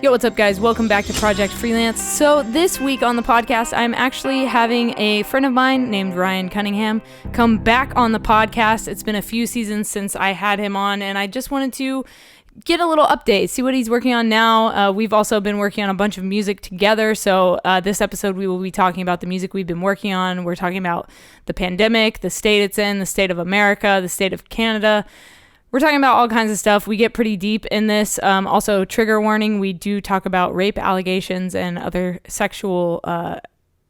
Yo, what's up, guys? Welcome back to Project Freelance. So this week on the podcast, I'm actually having a friend of mine named Rian Cunningham come back on the podcast. It's been a few seasons since I had him on, and I just wanted to get a little update, see what he's working on now. We've also been working on a bunch of music together, so this episode we will be talking about the music we've been working on. We're talking about the pandemic, the state it's in, the state of America, the state of Canada. We're talking about all kinds of stuff. We get pretty deep in this. Also, trigger warning, we do talk about rape allegations and other sexual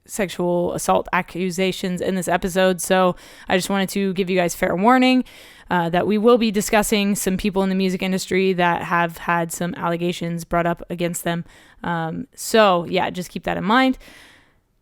assault accusations in this episode. So I just wanted to give you guys fair warning that we will be discussing some people in the music industry that have had some allegations brought up against them. So yeah, just keep that in mind.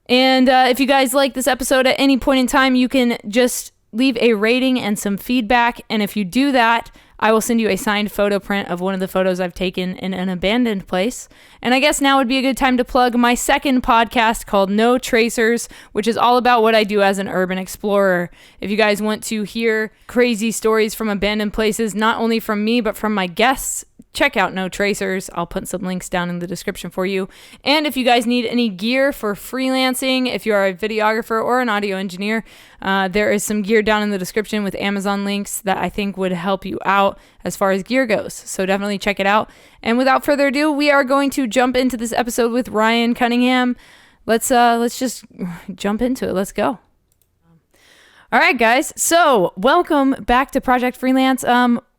And if you guys like this episode at any point in time, you can just leave a rating and some feedback. And if you do that, I will send you a signed photo print of one of the photos I've taken in an abandoned place. And I guess now would be a good time to plug my second podcast called No Tracers, which is all about what I do as an urban explorer. If you guys want to hear crazy stories from abandoned places, not only from me, but from my guests, check out No Tracers. I'll put some links down in the description for you. And if you guys need any gear for freelancing, if you are a videographer or an audio engineer, there is some gear down in the description with Amazon links that I think would help you out as far as gear goes. So definitely check it out. And without further ado, we are going to jump into this episode with Rian Cunningham. Let's just jump into it. Let's go. All right, guys. So welcome back to Project Freelance.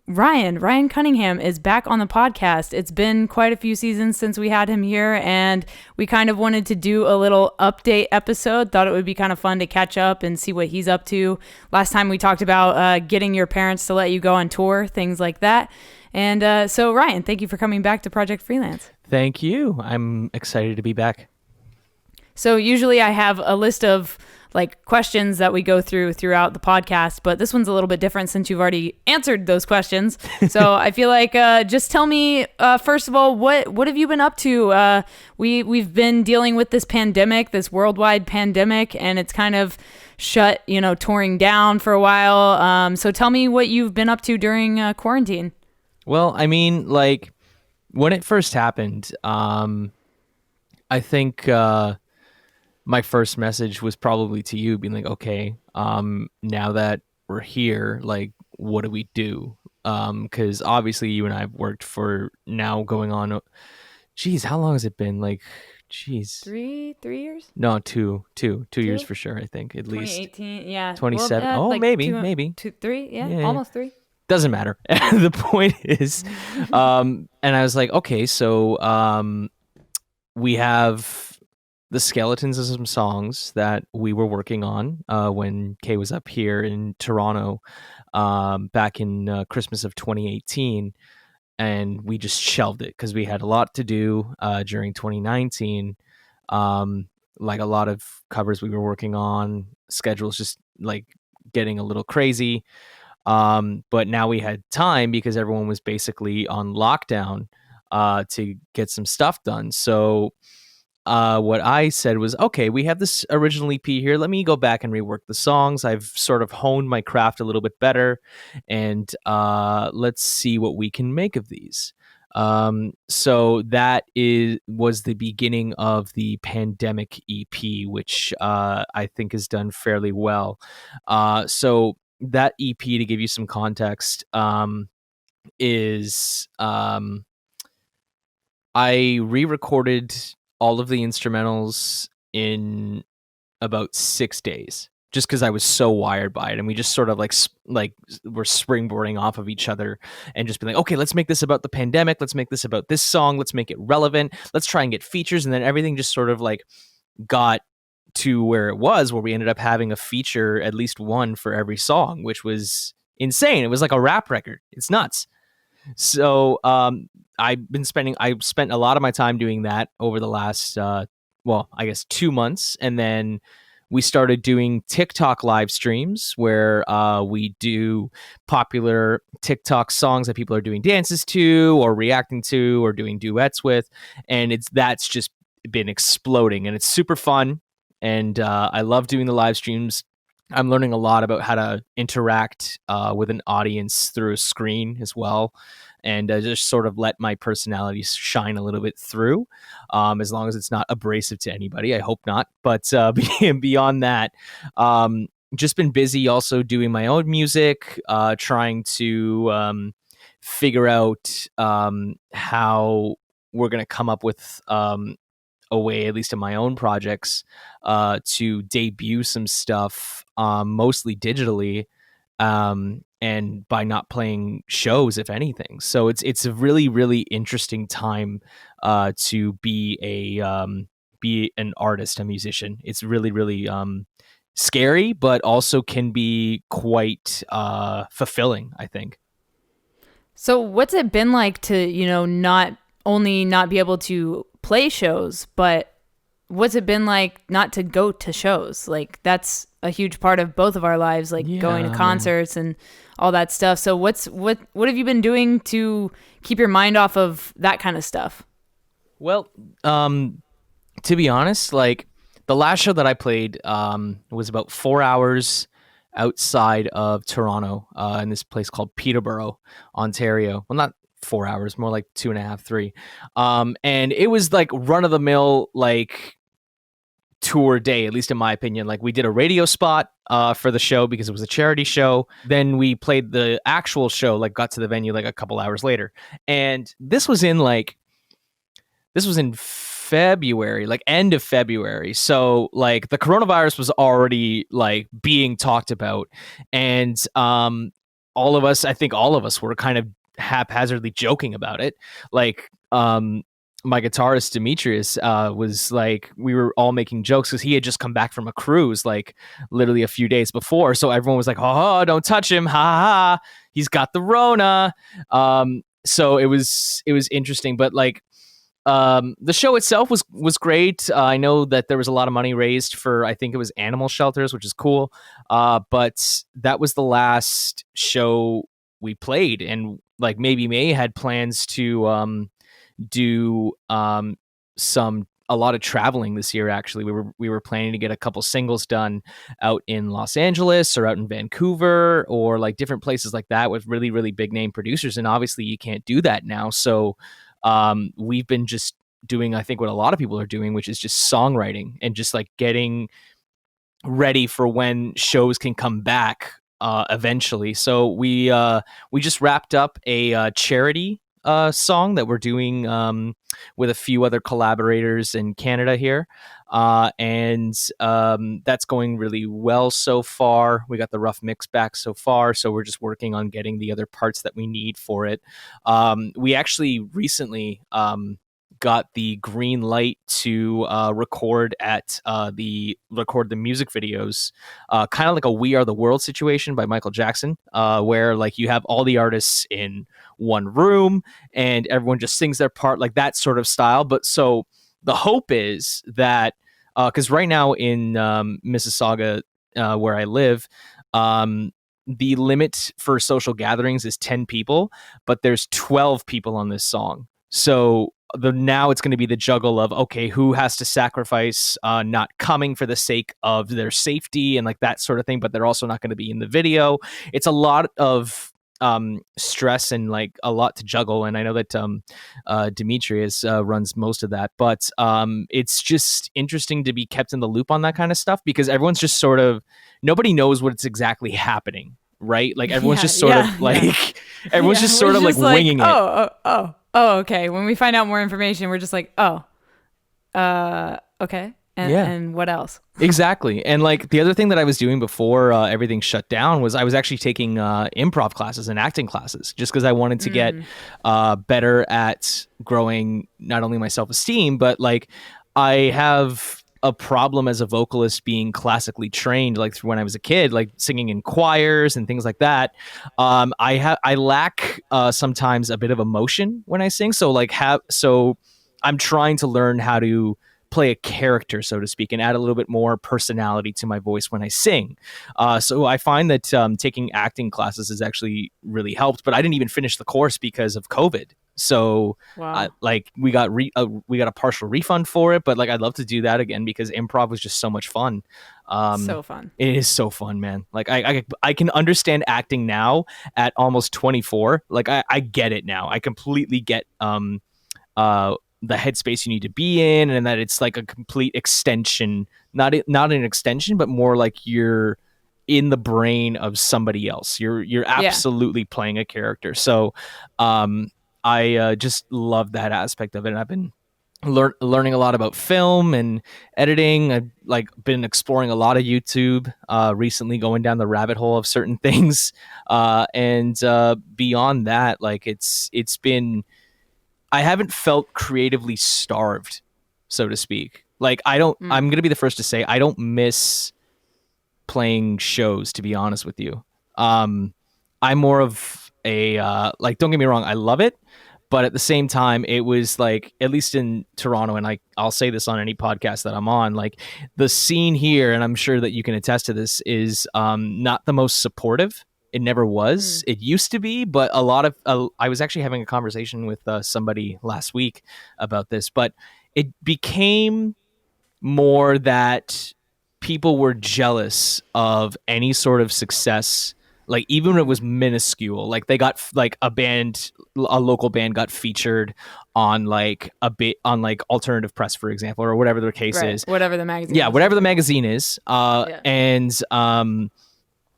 Rian Cunningham is back on the podcast. It's been quite a few seasons since we had him here, and we kind of wanted to do a little update episode. Thought it would be kind of fun to catch up and see what he's up to. Last time we talked about getting your parents to let you go on tour, things like that. And so Rian, thank you for coming back to Project Freelance. Thank you. I'm excited to be back. So usually I have a list of like questions that we go throughout the podcast, but this one's a little bit different since you've already answered those questions. So I feel like just tell me first of all, what have you been up to? We've been dealing with this pandemic, this worldwide pandemic, and it's kind of shut, touring down for a while. So tell me what you've been up to during quarantine. Well, I mean, like when it first happened, I think my first message was probably to you being like, okay, now that we're here, like, what do we do? Because obviously you and I have worked for now going on, geez, how long has it been? Like, geez. Three years? No, two years for sure, I think, at least. 2018, yeah. 27. Well, like maybe. 3, yeah, almost 3. Doesn't matter. The point is, and I was like, okay, so we have the skeletons of some songs that we were working on when Kay was up here in Toronto back in Christmas of 2018, and we just shelved it because we had a lot to do during 2019. Like a lot of covers we were working on, schedules just like getting a little crazy. But now we had time because everyone was basically on lockdown to get some stuff done. So what I said was, okay, we have this original EP here. Let me go back and rework the songs. I've sort of honed my craft a little bit better, and let's see what we can make of these. So that was the beginning of the Pandemic EP, which I think has done fairly well. So that EP, to give you some context, is I re-recorded all of the instrumentals in about 6 days, just because I was so wired by it, and we just sort of like we're springboarding off of each other and just be like, okay, let's make this about the pandemic, let's make this about this song, let's make it relevant, let's try and get features. And then everything just sort of like got to where we ended up having a feature, at least one for every song, which was insane. It was like a rap record. It's nuts. So I spent a lot of my time doing that over the last, I guess 2 months. And then we started doing TikTok live streams where we do popular TikTok songs that people are doing dances to or reacting to or doing duets with. And that's just been exploding, and it's super fun. And I love doing the live streams. I'm learning a lot about how to interact with an audience through a screen as well. and just sort of let my personality shine a little bit through, as long as it's not abrasive to anybody. I hope not. But beyond that, just been busy also doing my own music, trying to figure out how we're going to come up with a way, at least in my own projects, to debut some stuff, mostly digitally, and by not playing shows, if anything. So it's a really, really interesting time to be an artist, a musician. It's really, really scary, but also can be quite fulfilling, I think. So what's it been like to, not only not be able to play shows, but what's it been like not to go to shows? Like that's a huge part of both of our lives, like going to concerts and all that stuff. So what have you been doing to keep your mind off of that kind of stuff? Well, to be honest, like the last show that I played was about 4 hours outside of Toronto, in this place called Peterborough, Ontario. Well, not 4 hours, more like 2.5, 3. And it was like run of the mill, like tour day, at least in my opinion. Like we did a radio spot for the show because it was a charity show. Then we played the actual show, like got to the venue like a couple hours later. And this was in February, like end of February. So like the coronavirus was already like being talked about. And I think all of us were kind of haphazardly joking about it. Like my guitarist Demetrius was like, we were all making jokes because he had just come back from a cruise like literally a few days before. So everyone was like, oh, don't touch him. Ha ha ha. He's got the Rona. So it was interesting, but like, the show itself was great. I know that there was a lot of money raised for, I think it was animal shelters, which is cool. But that was the last show we played, and like maybe May had plans to do a lot of traveling this year. Actually, we were planning to get a couple singles done out in Los Angeles or out in Vancouver or like different places like that with really, really big name producers. And obviously you can't do that now. So we've been just doing, I think, what a lot of people are doing, which is just songwriting and just like getting ready for when shows can come back eventually. So we just wrapped up a charity song that we're doing with a few other collaborators in Canada here. And that's going really well so far. We got the rough mix back so far, so we're just working on getting the other parts that we need for it. We actually recently got the green light to record the music videos, kind of like a We Are the World situation by Michael Jackson, where like you have all the artists in one room and everyone just sings their part, like that sort of style. But so the hope is that because right now in Mississauga, where I live, the limit for social gatherings is 10 people, but there's 12 people on this song. So now it's going to be the juggle of, okay, who has to sacrifice not coming for the sake of their safety and like that sort of thing, but they're also not going to be in the video. It's a lot of stress and like a lot to juggle. And I know that Demetrius runs most of that, but it's just interesting to be kept in the loop on that kind of stuff because everyone's just sort of, nobody knows what's exactly happening, right? Like everyone's just sort of like, everyone's just sort of like winging it. Oh, okay. When we find out more information, we're just like, okay. And what else? Exactly. And like the other thing that I was doing before everything shut down was I was actually taking improv classes and acting classes just because I wanted to get better at growing not only my self-esteem, but like I have a problem as a vocalist being classically trained, like when I was a kid, like singing in choirs and things like that. I lack sometimes a bit of emotion when I sing. So I'm trying to learn how to play a character, so to speak, and add a little bit more personality to my voice when I sing. So I find that taking acting classes has actually really helped. But I didn't even finish the course because of COVID. So Wow. like we got a partial refund for it, but like I'd love to do that again because improv was just so much fun. So fun. It is so fun, man. Like I can understand acting now at almost 24. Like I get it now. I completely get the headspace you need to be in, and that it's like a complete extension, not an extension, but more like you're in the brain of somebody else. You're absolutely playing a character. So I just love that aspect of it. And I've been learning a lot about film and editing. I've like been exploring a lot of YouTube recently, going down the rabbit hole of certain things. And beyond that, like it's been, I haven't felt creatively starved, so to speak. Like I'm going to be the first to say I don't miss playing shows, to be honest with you. I'm more of a like, don't get me wrong, I love it, but at the same time it was like, at least in Toronto, and I'll say this on any podcast that I'm on, like the scene here, and I'm sure that you can attest to this, is not the most supportive. It never was. It used to be, but a lot of I was actually having a conversation with somebody last week about this, but it became more that people were jealous of any sort of success, like even when it was minuscule. Like they got like a local band got featured on like on like Alternative Press, for example, or whatever the case is, whatever the magazine yeah, whatever the magazine is. And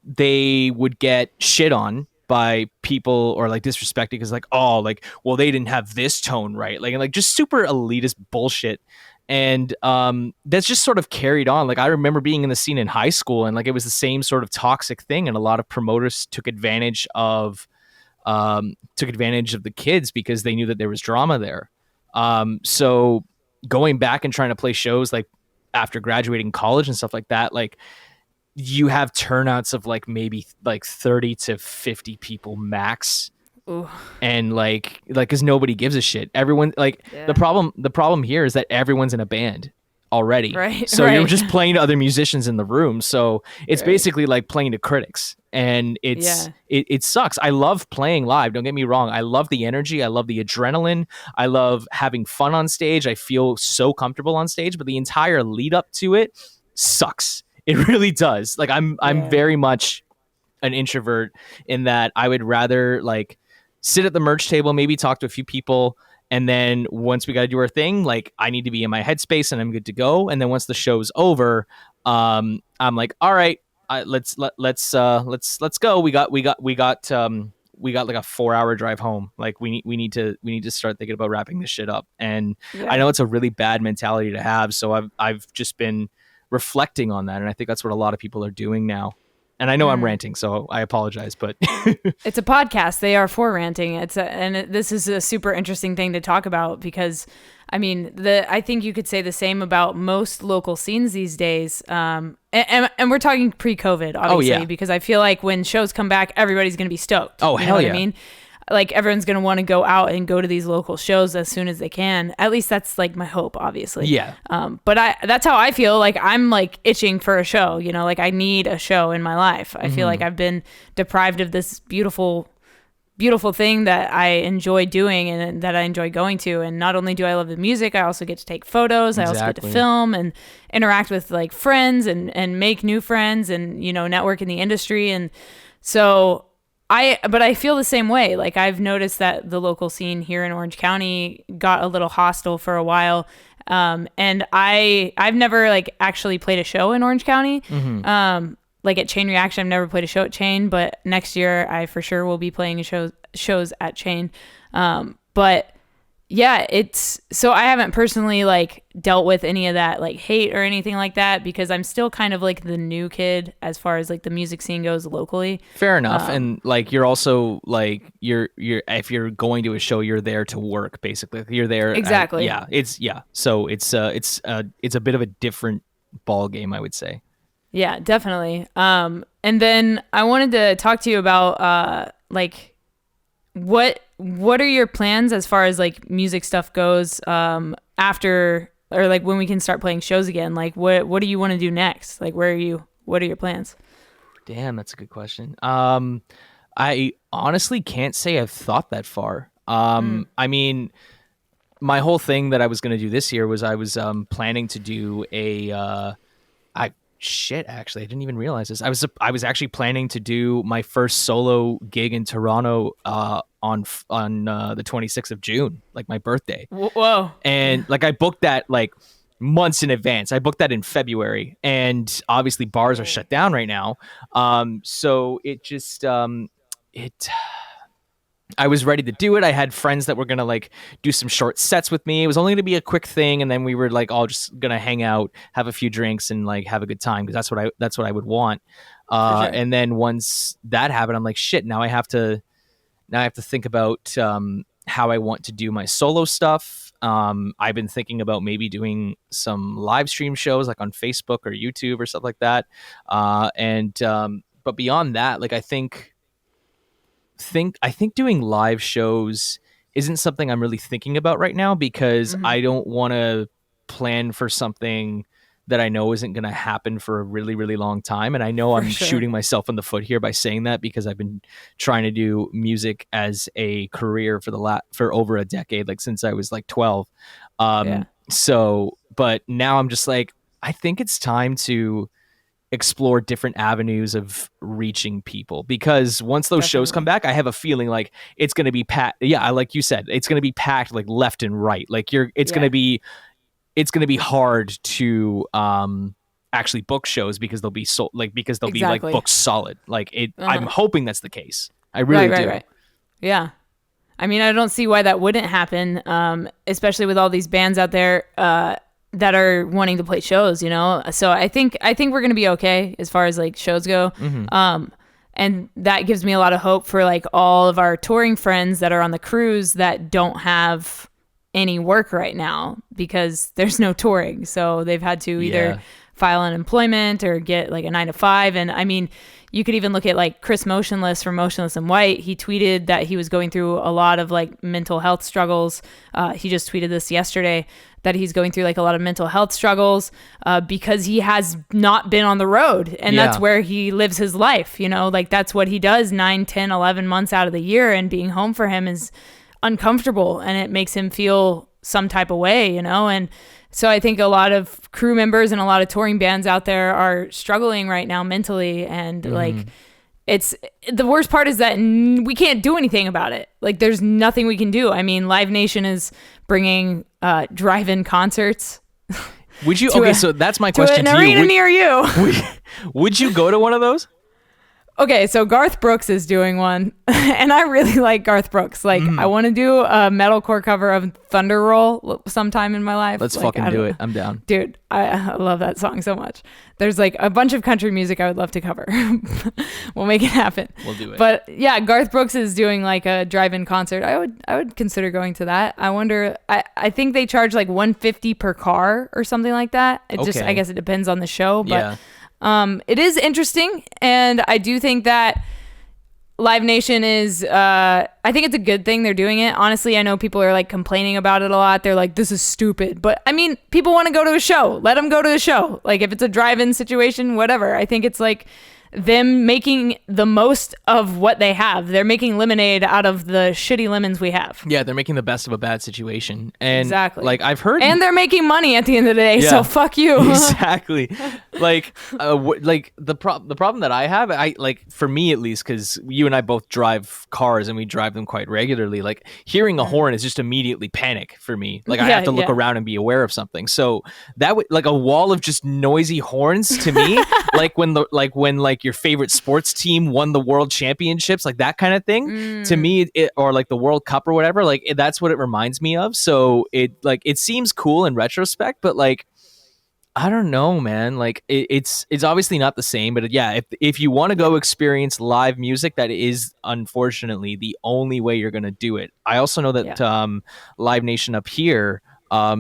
they would get shit on by people, or like disrespected, because like, oh, like, well, they didn't have this tone right, like, and like just super elitist bullshit. And that's just sort of carried on. Like I remember being in the scene in high school, and like it was the same sort of toxic thing, and a lot of promoters took advantage of the kids because they knew that there was drama there. So going back and trying to play shows like after graduating college and stuff like that, like you have turnouts of like maybe like 30 to 50 people max. Ooh. And like because nobody gives a shit. Everyone like the problem here is that everyone's in a band already, right? So you're just playing to other musicians in the room, so it's basically like playing to critics, and it sucks. I love playing live, don't get me wrong. I love the energy, I love the adrenaline, I love having fun on stage. I feel so comfortable on stage, but the entire lead up to it sucks. It really does. Like I'm very much an introvert in that I would rather like sit at the merch table, maybe talk to a few people, and then once we got to do our thing, like I need to be in my headspace and I'm good to go. And then once the show's over, I'm like, all right, let's go. We got like a 4-hour drive home. Like we need to start thinking about wrapping this shit up. And I know it's a really bad mentality to have, so I've just been reflecting on that, and I think that's what a lot of people are doing now. And I know I'm ranting, so I apologize, but it's a podcast. They are for ranting. This is a super interesting thing to talk about because, I mean, I think you could say the same about most local scenes these days. And we're talking pre-COVID, obviously, because I feel like when shows come back, everybody's going to be stoked. Oh, hell yeah. I mean? Like everyone's going to want to go out and go to these local shows as soon as they can. At least that's like my hope, obviously. Yeah. But that's how I feel. Like I'm like itching for a show, like I need a show in my life. I feel like I've been deprived of this beautiful, beautiful thing that I enjoy doing and that I enjoy going to. And not only do I love the music, I also get to take photos. Exactly. I also get to film and interact with like friends and make new friends and, network in the industry. And so but I feel the same way. Like I've noticed that the local scene here in Orange County got a little hostile for a while. And I've never like actually played a show in Orange County. Like at Chain Reaction, I've never played a show at Chain, but next year I for sure will be playing shows at Chain. But yeah, so I haven't personally like dealt with any of that like hate or anything like that because I'm still kind of like the new kid as far as like the music scene goes locally. Fair enough. And like you're also like you're if you're going to a show, you're there to work basically. You're there exactly. So it's a bit of a different ball game, I would say. Yeah, definitely. And then I wanted to talk to you about like what are your plans as far as like music stuff goes after or like when we can start playing shows again? Like what do you want to do next? Like what are your plans? Damn, that's a good question. I honestly can't say I've thought that far. I mean, my whole thing that I was going to do this year was I was planning to do I shit, actually, I didn't even realize this. I was actually planning to do my first solo gig in Toronto on the 26th of June, like my birthday. Whoa. And like I booked that like months in advance. I booked that in February, and obviously bars are shut down right now. So it just it I was ready to do it. I had friends that were gonna like do some short sets with me. It was only gonna be a quick thing, and then we were like all just gonna hang out, have a few drinks, and like have a good time because that's what I would want. Sure. And then once that happened, I'm like, shit. Now I have to think about how I want to do my solo stuff. I've been thinking about maybe doing some live stream shows like on Facebook or YouTube or stuff like that. But beyond that, like I think doing live shows isn't something I'm really thinking about right now because I don't want to plan for something that I know isn't going to happen for a really, really long time. And I know I'm shooting myself in the foot here by saying that because I've been trying to do music as a career for over a decade, like since I was like 12. So, but now I'm just like, I think it's time to explore different avenues of reaching people because once those shows come back, I have a feeling like it's going to be packed. Yeah, like you said, it's going to be packed like left and right. Like it's going to be hard to actually book shows because they'll be be like booked solid. Like I'm hoping that's the case. I really do. Right. Yeah. I mean, I don't see why that wouldn't happen, especially with all these bands out there that are wanting to play shows, you know? So I think we're going to be okay as far as like shows go. And that gives me a lot of hope for like all of our touring friends that are on the cruise that don't have any work right now because there's no touring. So they've had to either file unemployment or get like a 9-to-5. And I mean, you could even look at like Chris Motionless from Motionless in White. He tweeted that he was going through a lot of like mental health struggles. He just tweeted this yesterday that he's going through like a lot of mental health struggles because he has not been on the road. And that's where he lives his life. You know, like that's what he does 9, 10, 11 months out of the year. And being home for him is uncomfortable and it makes him feel some type of way, you know? And so I think a lot of crew members and a lot of touring bands out there are struggling right now mentally. And like, it's the worst part is that we can't do anything about it. Like there's nothing we can do. I mean, Live Nation is bringing drive-in concerts. Would you? Okay, so that's my question to you. An arena near you. Would you go to one of those? Okay, so Garth Brooks is doing one, and I really like Garth Brooks. Like, I want to do a metalcore cover of Thunder Roll sometime in my life. Let's fucking do it. I'm down. Dude, I love that song so much. There's like a bunch of country music I would love to cover. We'll make it happen. We'll do it. But yeah, Garth Brooks is doing like a drive-in concert. I would consider going to that. I wonder, I think they charge like $150 per car or something like that. I guess it depends on the show, but it is interesting, and I do think that Live Nation is, I think it's a good thing they're doing it. Honestly, I know people are like complaining about it a lot. They're like, this is stupid. But I mean, people want to go to a show. Let them go to a show. Like if it's a drive-in situation, whatever. I think it's like them making the most of what they have. They're making lemonade out of the shitty lemons we have. Yeah, they're making the best of a bad situation. And exactly. Like I've heard, and they're making money at the end of the day. Yeah. So fuck you. Exactly. Like, like the problem that I have, like for me at least, because you and I both drive cars and we drive them quite regularly. Like hearing a horn is just immediately panic for me. Like I have to look around and be aware of something. So that would like a wall of just noisy horns to me, like when your favorite sports team won the world championships, like that kind of thing to me, or like the World Cup or whatever, like that's what it reminds me of. So it seems cool in retrospect, but like I don't know, man. Like it's obviously not the same, but yeah, if you want to go experience live music, that is unfortunately the only way you're gonna do it. I also know that Live Nation up here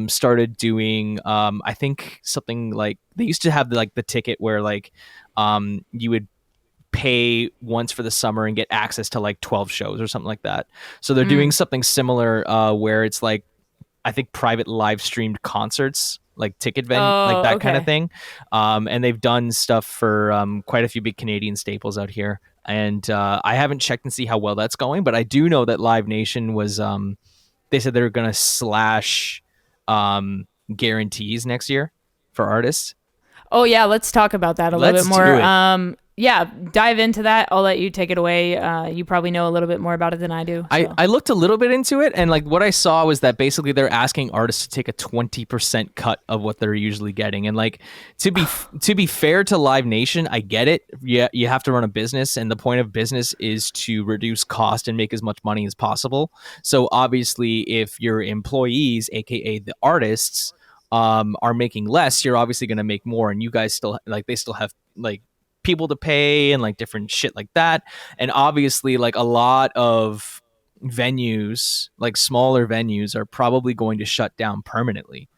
started doing I think something like they used to have the ticket where like you would pay once for the summer and get access to like 12 shows or something like that. So they're doing something similar where it's like I think private live streamed concerts, like ticket venue, like that kind of thing. And they've done stuff for quite a few big Canadian staples out here. And I haven't checked and see how well that's going, but I do know that Live Nation was they said they're going to slash guarantees next year for artists. Oh yeah, let's talk about that a little bit more. Yeah, dive into that. I'll let you take it away. You probably know a little bit more about it than I do. So. I looked a little bit into it, and like what I saw was that basically they're asking artists to take a 20% cut of what they're usually getting. And like to be fair to Live Nation, I get it. Yeah, you have to run a business, and the point of business is to reduce cost and make as much money as possible. So obviously, if your employees, aka the artists, are making less, you're obviously going to make more, and you guys still they still have like people to pay and like different shit like that. And obviously like a lot of venues, like smaller venues, are probably going to shut down permanently.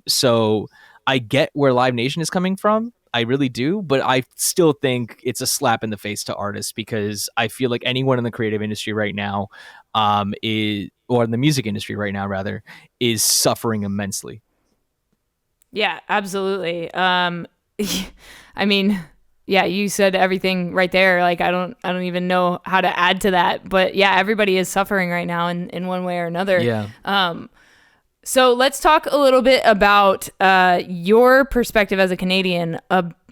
So I get where Live Nation is coming from. I really do, but I still think it's a slap in the face to artists, because I feel like anyone in the creative industry right now or in the music industry right now rather, is suffering immensely. Yeah, absolutely. I mean, yeah, you said everything right there. Like I don't even know how to add to that. But yeah, everybody is suffering right now in one way or another. Yeah. So let's talk a little bit about your perspective as a Canadian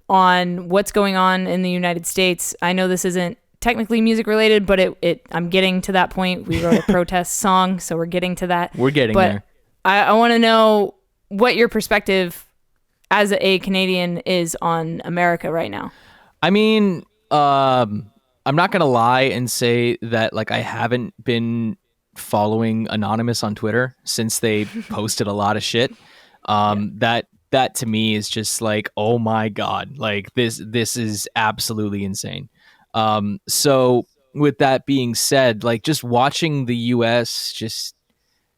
on what's going on in the United States. I know this isn't technically music related, but I'm getting to that point. We wrote a protest song, so we're getting to that. We're getting there. I want to know what your perspective as a Canadian is on America right now. I mean, I'm not going to lie and say that like I haven't been following Anonymous on Twitter since they posted a lot of shit. That to me is just like, oh my God, like this is absolutely insane. So with that being said, like just watching the US just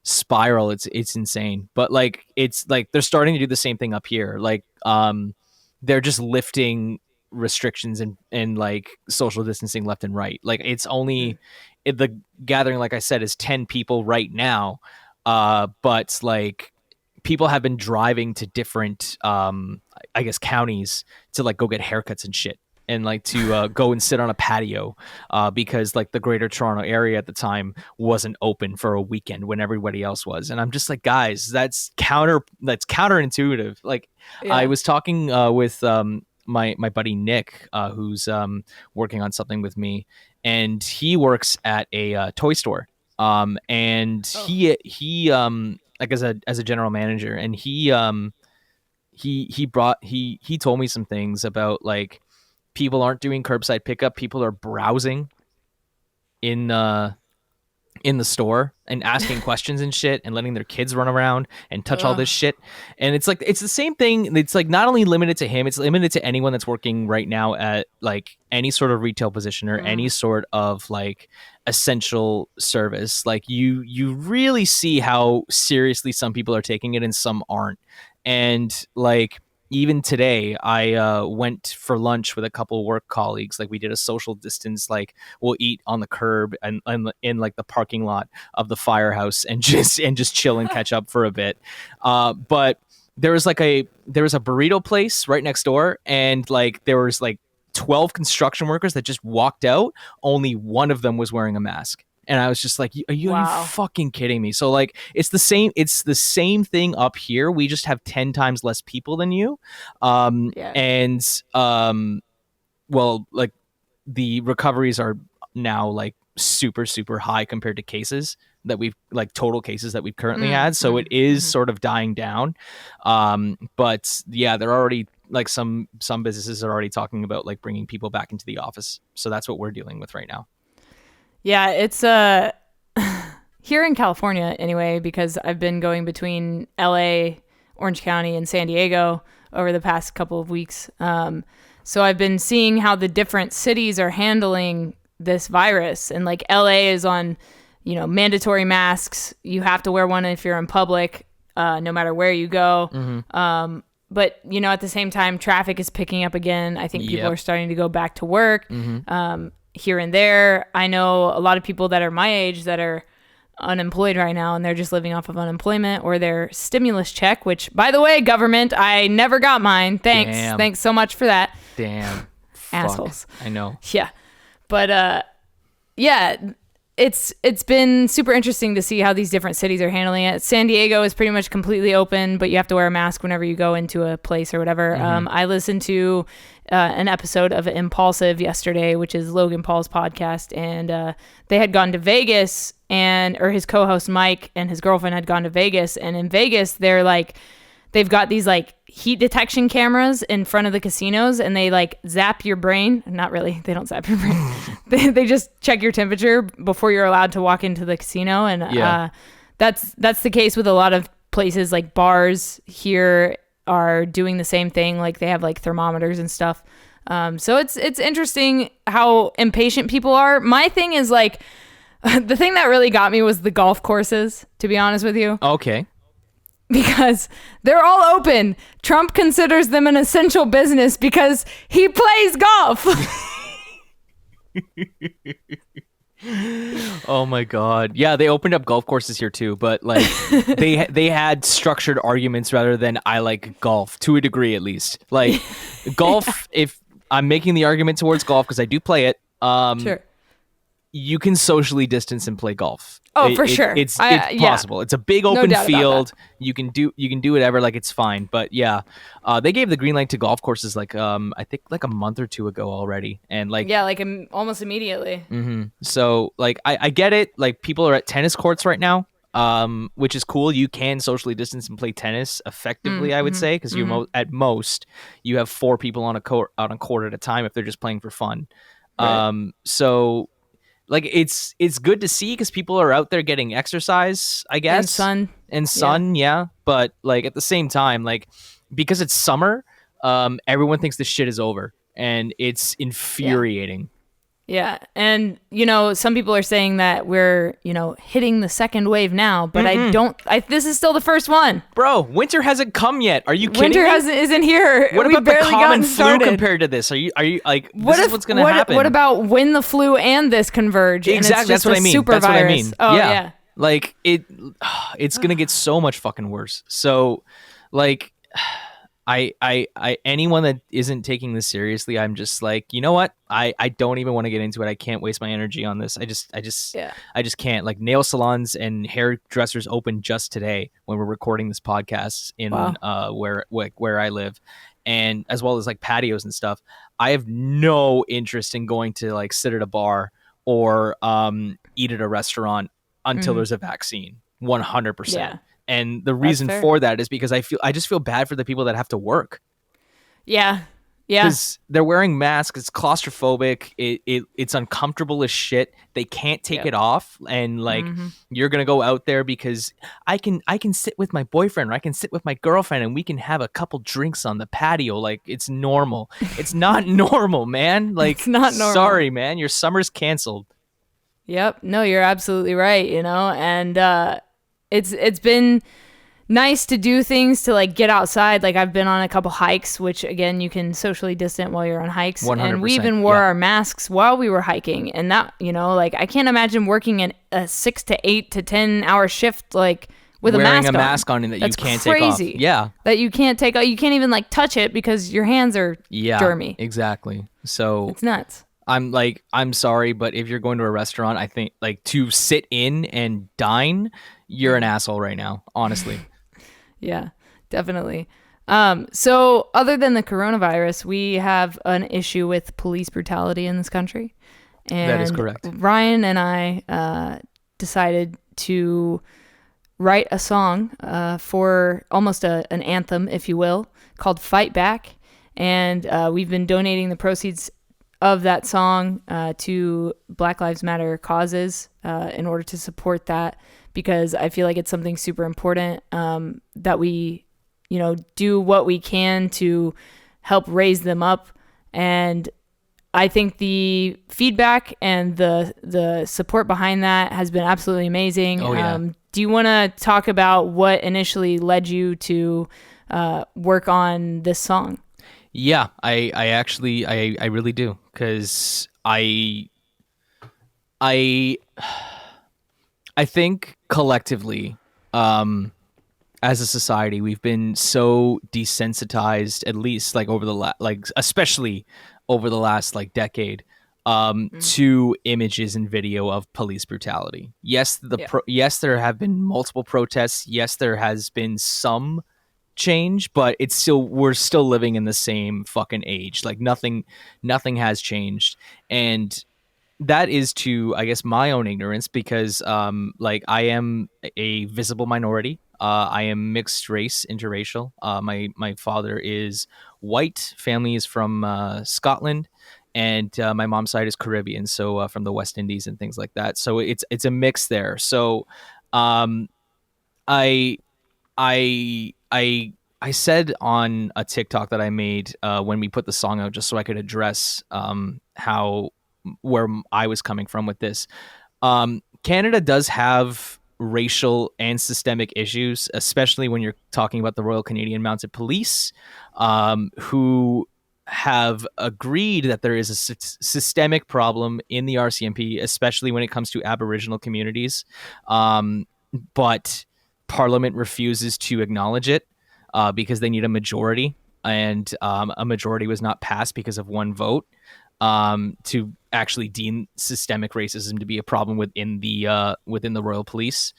spiral, it's insane. But like it's like they're starting to do the same thing up here. Like they're just lifting restrictions and like social distancing left and right. Like it's only the gathering, like I said, is 10 people right now, but like people have been driving to different I guess counties to like go get haircuts and shit, and like to go and sit on a patio because like the greater Toronto area at the time wasn't open for a weekend when everybody else was. And I'm just like, guys, that's counterintuitive. Like I was talking with my buddy Nick, who's working on something with me, and he works at a toy store. He like as a general manager, and he told me some things about like people aren't doing curbside pickup. People are browsing in the store and asking questions and shit, and letting their kids run around and touch all this shit. And it's like, it's the same thing. It's like not only limited to him, it's limited to anyone that's working right now at like any sort of retail position or any sort of like essential service. Like you really see how seriously some people are taking it and some aren't. And like, even today, I went for lunch with a couple of work colleagues. Like we did a social distance, like we'll eat on the curb and in like the parking lot of the firehouse and just chill and catch up for a bit. But there was a burrito place right next door, and like there was like 12 construction workers that just walked out. Only one of them was wearing a mask. And I was just like, are you fucking kidding me? So like, it's the same thing up here. We just have 10 times less people than you. And well, like the recoveries are now like super, super high compared to cases that we've like total cases that we've currently had. So it is sort of dying down. But yeah, they're already like some businesses are already talking about like bringing people back into the office. So that's what we're dealing with right now. Yeah, it's here in California anyway, because I've been going between LA, Orange County, and San Diego over the past couple of weeks. So I've been seeing how the different cities are handling this virus. And like LA is on, mandatory masks. You have to wear one if you're in public, no matter where you go. But, at the same time, traffic is picking up again. I think people are starting to go back to work. Here and there. I know a lot of people that are my age that are unemployed right now and they're just living off of unemployment or their stimulus check, which, by the way, government, I never got mine. Thanks. Damn. Thanks so much for that. Damn. Assholes. Fuck. I know. Yeah. But yeah, it's been super interesting to see how these different cities are handling it. San Diego is pretty much completely open, but you have to wear a mask whenever you go into a place or whatever. I listened to an episode of Impulsive yesterday, which is Logan Paul's podcast, and they had gone to Vegas, or his co-host Mike and his girlfriend had gone to Vegas, and in Vegas they've got these like heat detection cameras in front of the casinos, and they like zap your brain. Not really, they don't zap your brain. they just check your temperature before you're allowed to walk into the casino, and that's the case with a lot of places. Like bars here are doing the same thing. Like they have like thermometers and stuff. So it's interesting how impatient people are. My thing is like the thing that really got me was the golf courses, to be honest with you. Okay. Because they're all open. Trump considers them an essential business because he plays golf. Oh my God. Yeah, they opened up golf courses here too, but like they had structured arguments rather than I like golf to a degree at least. Like golf, if I'm making the argument towards golf because I do play it, Sure. you can socially distance and play golf. Oh, for sure. It's possible. Yeah. It's a big open field. You can do whatever. Like it's fine. But yeah, they gave the green light to golf courses like I think like a month or two ago already, and like almost immediately. Mm-hmm. So like I get it. Like people are at tennis courts right now, which is cool. You can socially distance and play tennis effectively. I would say because at most you have 4 people on a court at a time if they're just playing for fun. Right. So. Like it's good to see because people are out there getting exercise, I guess. And sun, yeah. But like at the same time, like because it's summer, everyone thinks this shit is over, and it's infuriating. Yeah, and some people are saying that we're hitting the second wave now, but this is still the first one. Bro, winter hasn't come yet. Are you kidding me? Winter isn't here. What about the common flu compared to this? Are you like this is what's going to happen? What about when the flu and this converge? Exactly, and it's just that's what I mean. Super that's virus? What I mean. Oh yeah. Like it's going to get so much fucking worse. So like I anyone that isn't taking this seriously, I'm just like, you know what? I don't even want to get into it. I can't waste my energy on this. I just can't. Like nail salons and hairdressers opened just today when we're recording this podcast in where I live, and as well as like patios and stuff. I have no interest in going to like sit at a bar or eat at a restaurant until there's a vaccine. 100%. Yeah. And the reason for that is because I just feel bad for the people that have to work. Yeah. Yeah. Because they're wearing masks. It's claustrophobic. It's uncomfortable as shit. They can't take it off. And like, you're going to go out there because I can sit with my boyfriend or I can sit with my girlfriend and we can have a couple drinks on the patio. Like it's normal. It's not normal, man. Like, it's not normal. Sorry, man. Your summer's canceled. Yep. No, you're absolutely right. And, it's been nice to do things to like get outside. Like I've been on a couple hikes, which again, you can socially distant while you're on hikes. 100%, and we even wore our masks while we were hiking. And that, like I can't imagine working in a 6 to 8 to 10 hour shift, like with wearing a mask on and that That's you can't crazy. take off. Yeah. That you can't take off. You can't even like touch it because your hands are germy. Exactly. So it's nuts. I'm sorry, but if you're going to a restaurant, I think like to sit in and dine, you're an asshole right now, honestly. Yeah, definitely. So other than the coronavirus, we have an issue with police brutality in this country. And that is correct. Ryan and I decided to write a song for almost an anthem, if you will, called Fight Back. And we've been donating the proceeds of that song to Black Lives Matter causes in order to support that, because I feel like it's something super important that we, do what we can to help raise them up. And I think the feedback and the support behind that has been absolutely amazing. Oh, yeah. Do you want to talk about what initially led you to work on this song? Yeah, I actually really do, because I I think collectively, as a society, we've been so desensitized, at least like over the like especially over the last like decade, to images and video of police brutality. Yes, Yeah. yes, there have been multiple protests. Yes, there has been some change, but it's still, we're still living in the same fucking age. Like nothing has changed, and that is to, I guess, my own ignorance, because like I am a visible minority. I am mixed race, interracial. My father is white, family is from Scotland, and my mom's side is Caribbean, so from the West Indies and things like that. So it's a mix there. So um I I said on a TikTok that I made when we put the song out, just so I could address how, where I was coming from with this. Canada does have racial and systemic issues, especially when you're talking about the Royal Canadian Mounted Police, who have agreed that there is a systemic problem in the RCMP, especially when it comes to Aboriginal communities. But Parliament refuses to acknowledge it because they need a majority, and a majority was not passed because of one vote to actually deem systemic racism to be a problem within the Royal Police.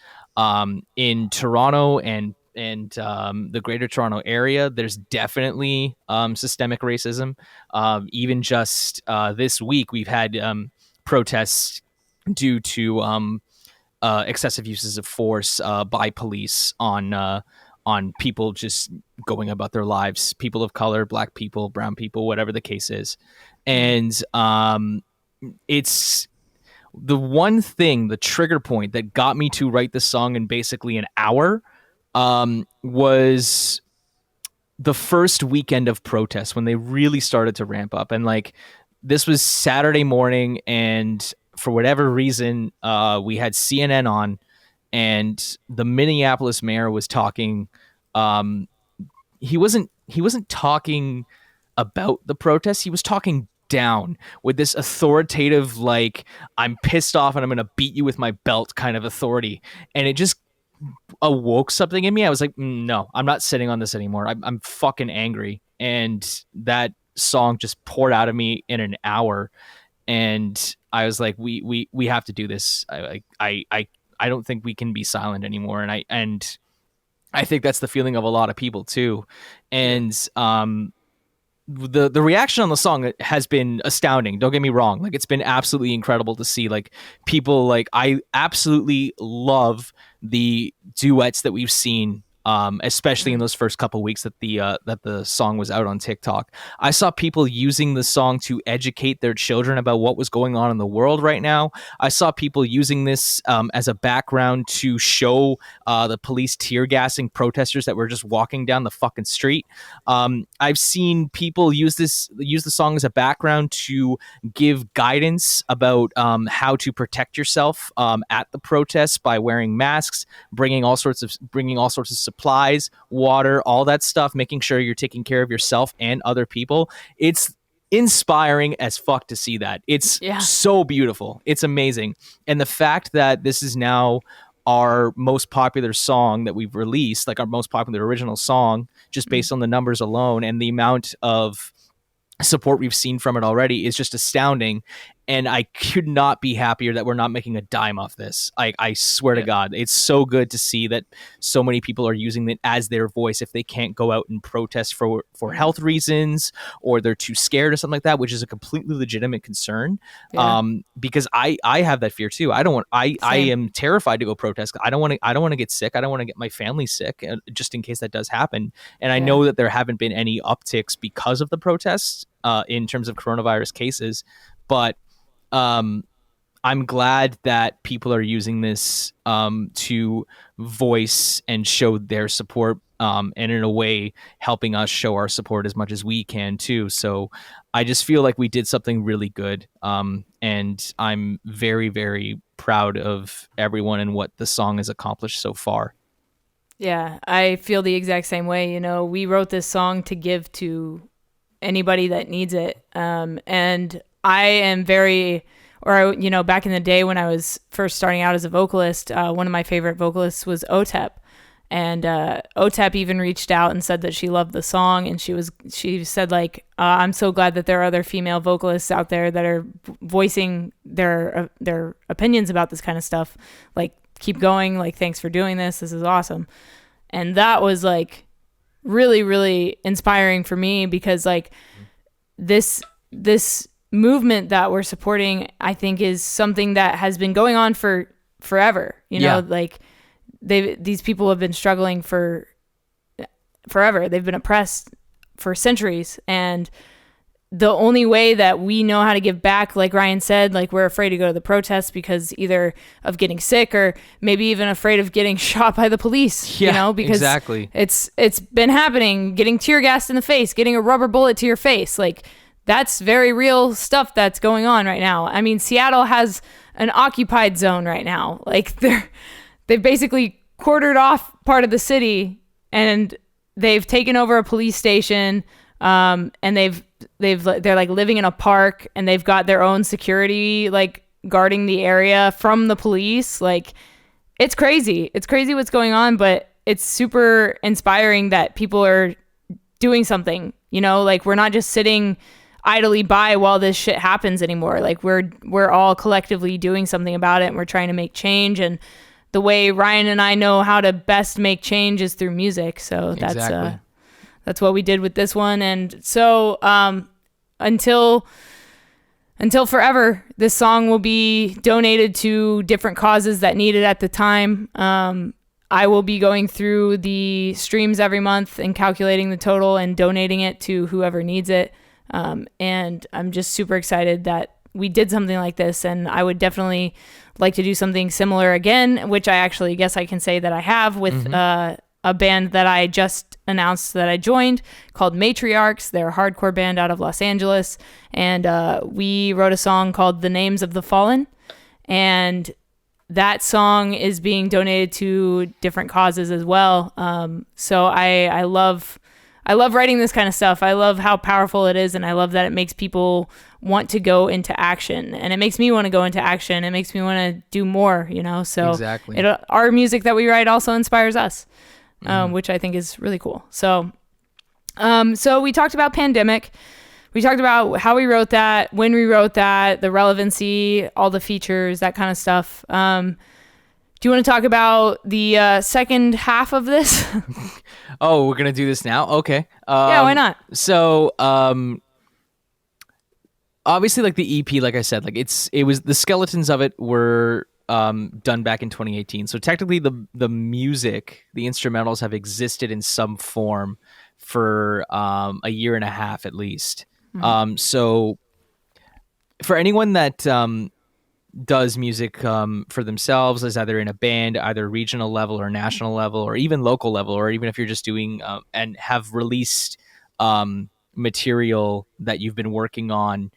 In Toronto and the Greater Toronto area, there's definitely systemic racism. Even just this week, we've had protests due to excessive uses of force by police on people just going about their lives, people of color, black people, brown people, whatever the case is. And it's the one thing, the trigger point that got me to write this song in basically an hour was the first weekend of protests, when they really started to ramp up. And like, this was Saturday morning, and for whatever reason, we had CNN on, and the Minneapolis mayor was talking. He wasn't talking about the protests. He was talking down with this authoritative, like, I'm pissed off and I'm going to beat you with my belt kind of authority. And it just awoke something in me. I was like, no, I'm not sitting on this anymore. I'm fucking angry. And that song just poured out of me in an hour. And I was like, we have to do this. I don't think we can be silent anymore. And I think that's the feeling of a lot of people too. And the reaction on the song has been astounding. Don't get me wrong. Like, it's been absolutely incredible to see, like, people, like, I absolutely love the duets that we've seen, especially in those first couple weeks that the song was out on TikTok. I saw people using the song to educate their children about what was going on in the world right now. I saw people using this as a background to show the police tear gassing protesters that were just walking down the fucking street. I've seen people use the song as a background to give guidance about how to protect yourself at the protests by wearing masks, bringing all sorts of supplies, water, all that stuff, making sure you're taking care of yourself and other people. It's inspiring as fuck to see that. It's so beautiful. It's amazing. And the fact that this is now our most popular song that we've released, like our most popular original song, just based on the numbers alone, and the amount of support we've seen from it already, is just astounding. And I could not be happier that we're not making a dime off this. I swear to God, it's so good to see that so many people are using it as their voice if they can't go out and protest for health reasons, or they're too scared or something like that, which is a completely legitimate concern. Because I have that fear too. I am terrified to go protest. I don't want to get sick. I don't want to get my family sick, just in case that does happen. And I know that there haven't been any upticks because of the protests in terms of coronavirus cases, but I'm glad that people are using this to voice and show their support, and in a way helping us show our support as much as we can too. So I just feel like we did something really good, and I'm very, very proud of everyone and what the song has accomplished so far. Yeah, I feel the exact same way. You know, we wrote this song to give to anybody that needs it, and I am very or, you know, back in the day when I was first starting out as a vocalist, one of my favorite vocalists was OTEP. And OTEP even reached out and said that she loved the song, and she said like, I'm so glad that there are other female vocalists out there that are voicing their opinions about this kind of stuff. Like, keep going. Like, thanks for doing this. This is awesome. And that was like really, really inspiring for me, because like this movement that we're supporting, I think, is something that has been going on for forever. You know, like these people have been struggling for forever. They've been oppressed for centuries. And the only way that we know how to give back, like Ryan said, like we're afraid to go to the protests because either of getting sick or maybe even afraid of getting shot by the police, you know, because exactly. it's been happening, getting tear gassed in the face, getting a rubber bullet to your face. Like, that's very real stuff that's going on right now. I mean, Seattle has an occupied zone right now. Like, they've basically quartered off part of the city, and they've taken over a police station, and they're like living in a park, and they've got their own security like guarding the area from the police. Like, it's crazy. It's crazy what's going on, but it's super inspiring that people are doing something, you know, like we're not just sitting idly by while this shit happens anymore. Like, we're all collectively doing something about it, and we're trying to make change. And the way Ryan and I know how to best make change is through music. So that's what we did with this one. And so until forever, this song will be donated to different causes that need it at the time. I will be going through the streams every month and calculating the total and donating it to whoever needs it. And I'm just super excited that we did something like this, and I would definitely like to do something similar again, which I actually guess I can say that I have with a band that I just announced that I joined called Matriarchs. They're a hardcore band out of Los Angeles, and we wrote a song called The Names of the Fallen, and that song is being donated to different causes as well. So I love writing this kind of stuff. I love how powerful it is, and I love that it makes people want to go into action, and it makes me want to go into action. It makes me want to do more, you know? So exactly. Our music that we write also inspires us, which I think is really cool. So we talked about pandemic. We talked about how we wrote that, when we wrote that, the relevancy, all the features, that kind of stuff. Do you want to talk about the second half of this? Oh, we're gonna do this now? Okay. Yeah, why not? So, obviously, like the EP, like I said, like it was the skeletons of it were done back in 2018. So technically, the music, the instrumentals have existed in some form for a year and a half at least. So for anyone that does music for themselves, as either in a band, either regional level or national level, or even local level, or even if you're just doing and have released material that you've been working on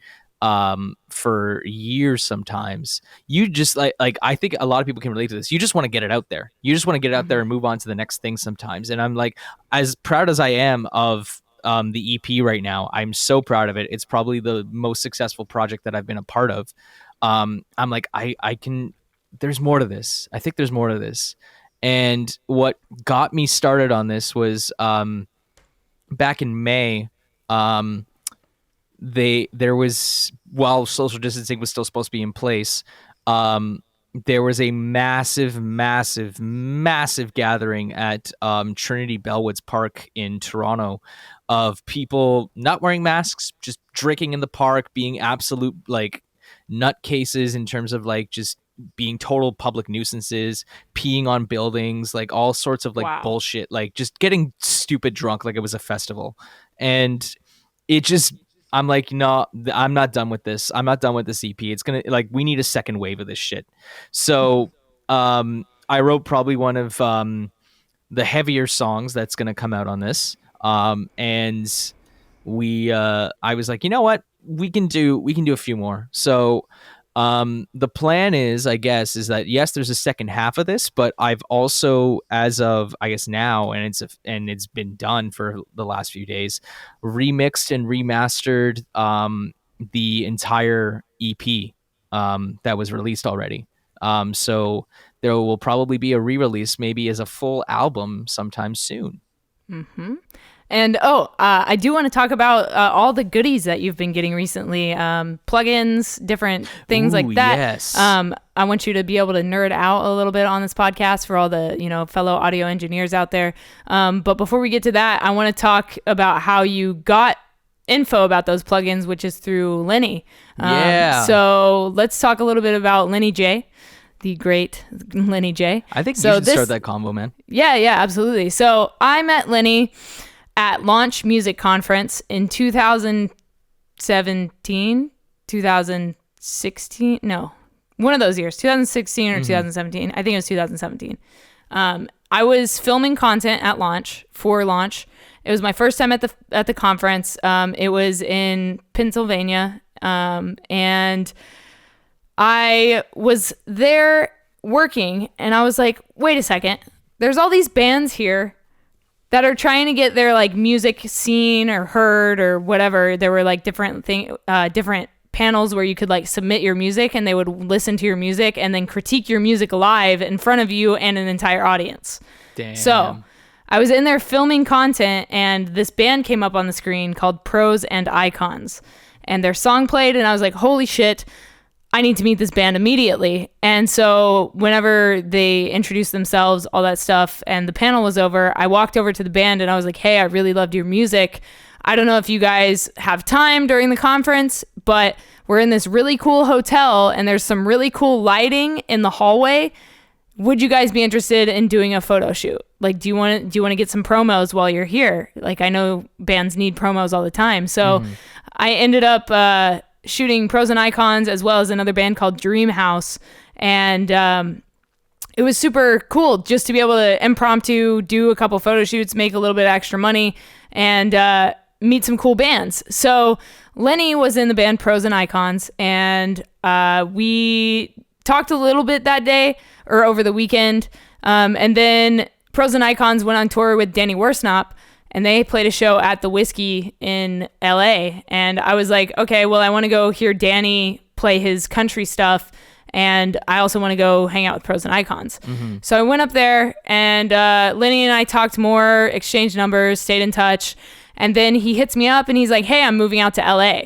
for years, sometimes you just like I think a lot of people can relate to this. You just want to get it out there. You just want to get it out there and move on to the next thing sometimes. And I'm like, as proud as I am of the EP right now, I'm so proud of it. It's probably the most successful project that I've been a part of. I'm like, I can, there's more to this. I think there's more to this. And what got me started on this was back in May, there was, while social distancing was still supposed to be in place, there was a massive gathering at Trinity Bellwoods Park in Toronto of people not wearing masks, just drinking in the park, being absolute like nutcases in terms of like just being total public nuisances, peeing on buildings, like all sorts of like bullshit, like just getting stupid drunk like it was a festival. And it just, I'm like, no, I'm not done with this. I'm not done with this EP. It's gonna, like, we need a second wave of this shit. So I wrote probably one of the heavier songs that's gonna come out on this. And I was like, you know what? We can do a few more. So the plan is, I guess, is that yes, there's a second half of this, but I've also, as of I guess now, and it's been done for the last few days, remixed and remastered the entire EP. that was released already. So there will probably be a re-release, maybe as a full album sometime soon. Mm-hmm. And I do want to talk about all the goodies that you've been getting recently, plugins, different things Ooh, like that. yes. I want you to be able to nerd out a little bit on this podcast for all the fellow audio engineers out there. But before we get to that, I want to talk about how you got info about those plugins, which is through Lenny. Yeah. So let's talk a little bit about Lenny J. The great Lenny J. I think you should start that combo, man. Yeah, absolutely. So I met Lenny at Launch Music Conference in 2017, 2016. No, one of those years, 2016 or 2017. I think it was 2017. I was filming content at Launch for Launch. It was my first time at the conference. It was in Pennsylvania, and I was there working, and I was like, wait a second. There's all these bands here that are trying to get their like music seen or heard or whatever. There were like different panels where you could like submit your music, and they would listen to your music and then critique your music live in front of you and an entire audience. Damn. So I was in there filming content, and this band came up on the screen called Pros and Icons, and their song played, and I was like, holy shit, I need to meet this band immediately. And so whenever they introduced themselves, all that stuff, and the panel was over, I walked over to the band and I was like, hey, I really loved your music. I don't know if you guys have time during the conference, but we're in this really cool hotel and there's some really cool lighting in the hallway. Would you guys be interested in doing a photo shoot? Like, do you want to get some promos while you're here? Like, I know bands need promos all the time. So I ended up shooting Pros and Icons as well as another band called Dream House. And it was super cool just to be able to impromptu do a couple photo shoots, make a little bit of extra money, and meet some cool bands. So Lenny was in the band Pros and Icons, and we talked a little bit that day or over the weekend. And then Pros and Icons went on tour with Danny Worsnop, and they played a show at the Whiskey in LA. And I was like, okay, well, I want to go hear Danny play his country stuff. And I also want to go hang out with Pros and Icons. Mm-hmm. So I went up there, and Lenny and I talked more, exchanged numbers, stayed in touch. And then he hits me up and he's like, hey, I'm moving out to LA.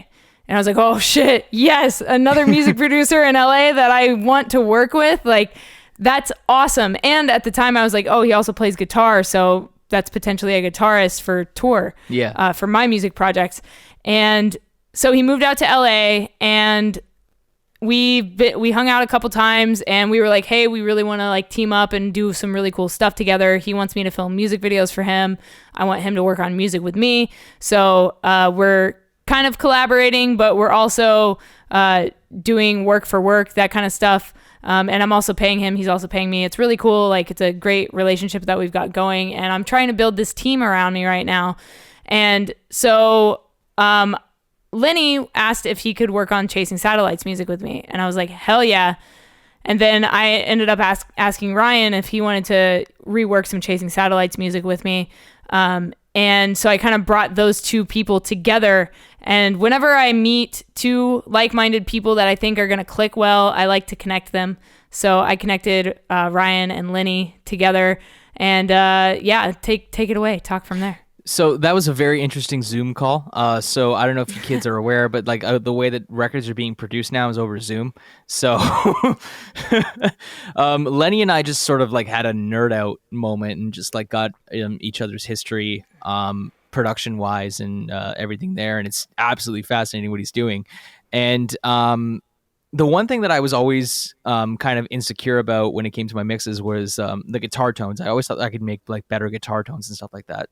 And I was like, oh shit, yes, another music producer in LA that I want to work with. Like, that's awesome. And at the time I was like, oh, he also plays guitar. So that's potentially a guitarist for tour, for my music projects. And so he moved out to LA, and we hung out a couple times, and we were like, hey, we really want to like team up and do some really cool stuff together. He wants me to film music videos for him. I want him to work on music with me. So we're kind of collaborating, but we're also doing work for work, that kind of stuff. And I'm also paying him. He's also paying me. It's really cool. Like, it's a great relationship that we've got going, and I'm trying to build this team around me right now. And so Lenny asked if he could work on Chasing Satellites music with me, and I was like, hell yeah. And then I ended up asking Ryan if he wanted to rework some Chasing Satellites music with me. And so I kind of brought those two people together. And whenever I meet two like-minded people that I think are going to click well, I like to connect them. So I connected Ryan and Lenny together. And take it away. Talk from there. So that was a very interesting Zoom call. So I don't know if you kids are aware, but like the way that records are being produced now is over Zoom. So Lenny and I just sort of like had a nerd out moment and just like got each other's history, production wise and everything there. And it's absolutely fascinating what he's doing. And the one thing that I was always kind of insecure about when it came to my mixes was the guitar tones. I always thought I could make like better guitar tones and stuff like that.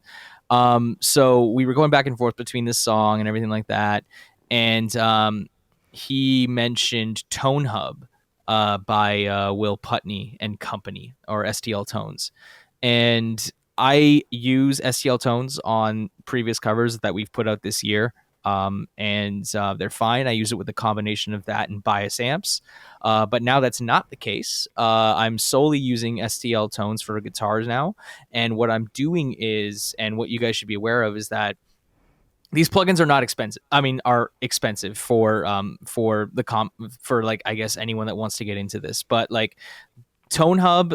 So we were going back and forth between this song and everything like that. And he mentioned Tone Hub by Will Putney and Company, or STL Tones. And I use STL Tones on previous covers that we've put out this year. And they're fine. I use it with a combination of that and bias amps. But now that's not the case. I'm solely using STL tones for guitars now. And what I'm doing is, and what you guys should be aware of, is that these plugins are not expensive. I mean, are expensive for for like, I guess anyone that wants to get into this. But like Tone Hub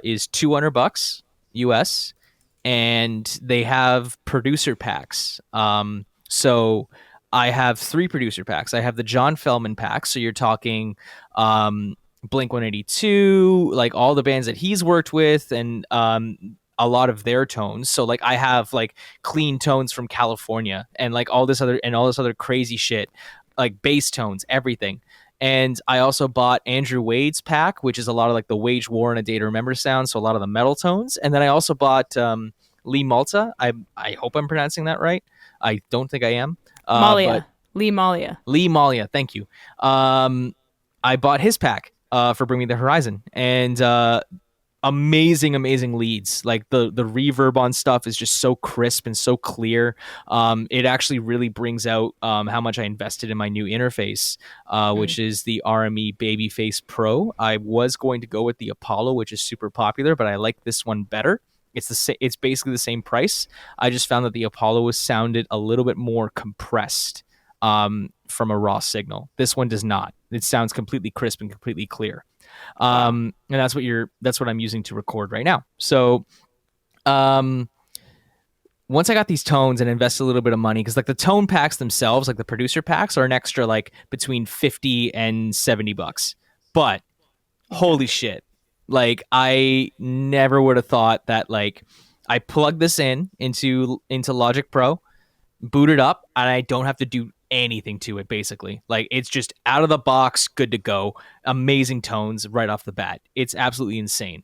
is $200 US, and they have producer packs. So I have 3 producer packs. I have the John Feldman pack. So you're talking Blink 182, like all the bands that he's worked with, and a lot of their tones. So like I have like clean tones from California, and like all this other crazy shit, like bass tones, everything. And I also bought Andrew Wade's pack, which is a lot of like the Wage War and A Day to Remember sound, so a lot of the metal tones. And then I also bought Lee Malta. I hope I'm pronouncing that right. I don't think I am. Malia. Lee Malia. Lee Malia, thank you. I bought his pack for Bring Me the Horizon, and amazing leads. Like the reverb on stuff is just so crisp and so clear. It actually really brings out how much I invested in my new interface, which is the RME Babyface Pro. I was going to go with the Apollo, which is super popular, but I like this one better. It's basically the same price. I just found that the Apollo sounded a little bit more compressed from a raw signal. This one does not. It sounds completely crisp and completely clear. And that's what I'm using to record right now. So once I got these tones and invested a little bit of money, because like the tone packs themselves, like the producer packs, are an extra like between $50 and $70. But holy shit, like I never would have thought that. Like I plug this into Logic Pro, boot it up, and I don't have to do anything to it. Basically, like it's just out of the box, good to go. Amazing tones right off the bat. It's absolutely insane.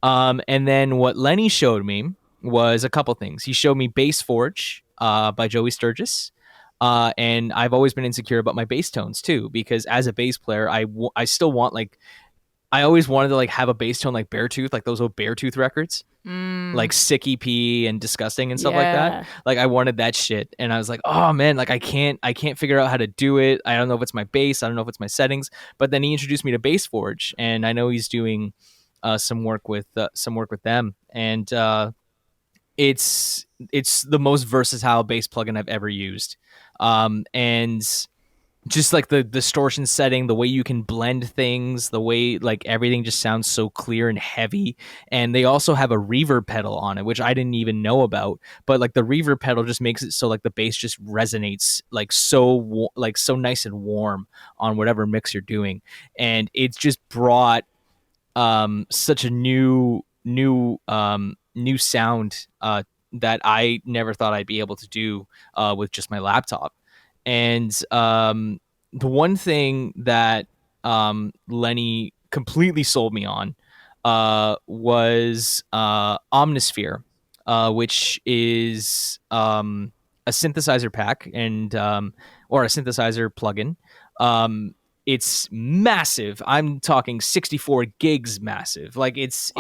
And then what Lenny showed me was a couple things. He showed me Bass Forge by Joey Sturgis. And I've always been insecure about my bass tones too, because as a bass player, I still want, like, I always wanted to like have a bass tone like Beartooth, like those old Beartooth records, like Sick EP and Disgusting and stuff like that. Like I wanted that shit, and I was like, oh man, like I can't figure out how to do it. I don't know if it's my bass, I don't know if it's my settings. But then he introduced me to Bass Forge, and I know he's doing some work with them, and it's the most versatile bass plugin I've ever used, and just like the distortion setting, the way you can blend things, the way like everything just sounds so clear and heavy. And they also have a reverb pedal on it, which I didn't even know about. But like the reverb pedal just makes it so like the bass just resonates like so nice and warm on whatever mix you're doing. And it's just brought such a new sound that I never thought I'd be able to do with just my laptop. And the one thing that Lenny completely sold me on was Omnisphere, which is a synthesizer pack and or a synthesizer plugin. It's massive. I'm talking 64 gigs massive. Like it's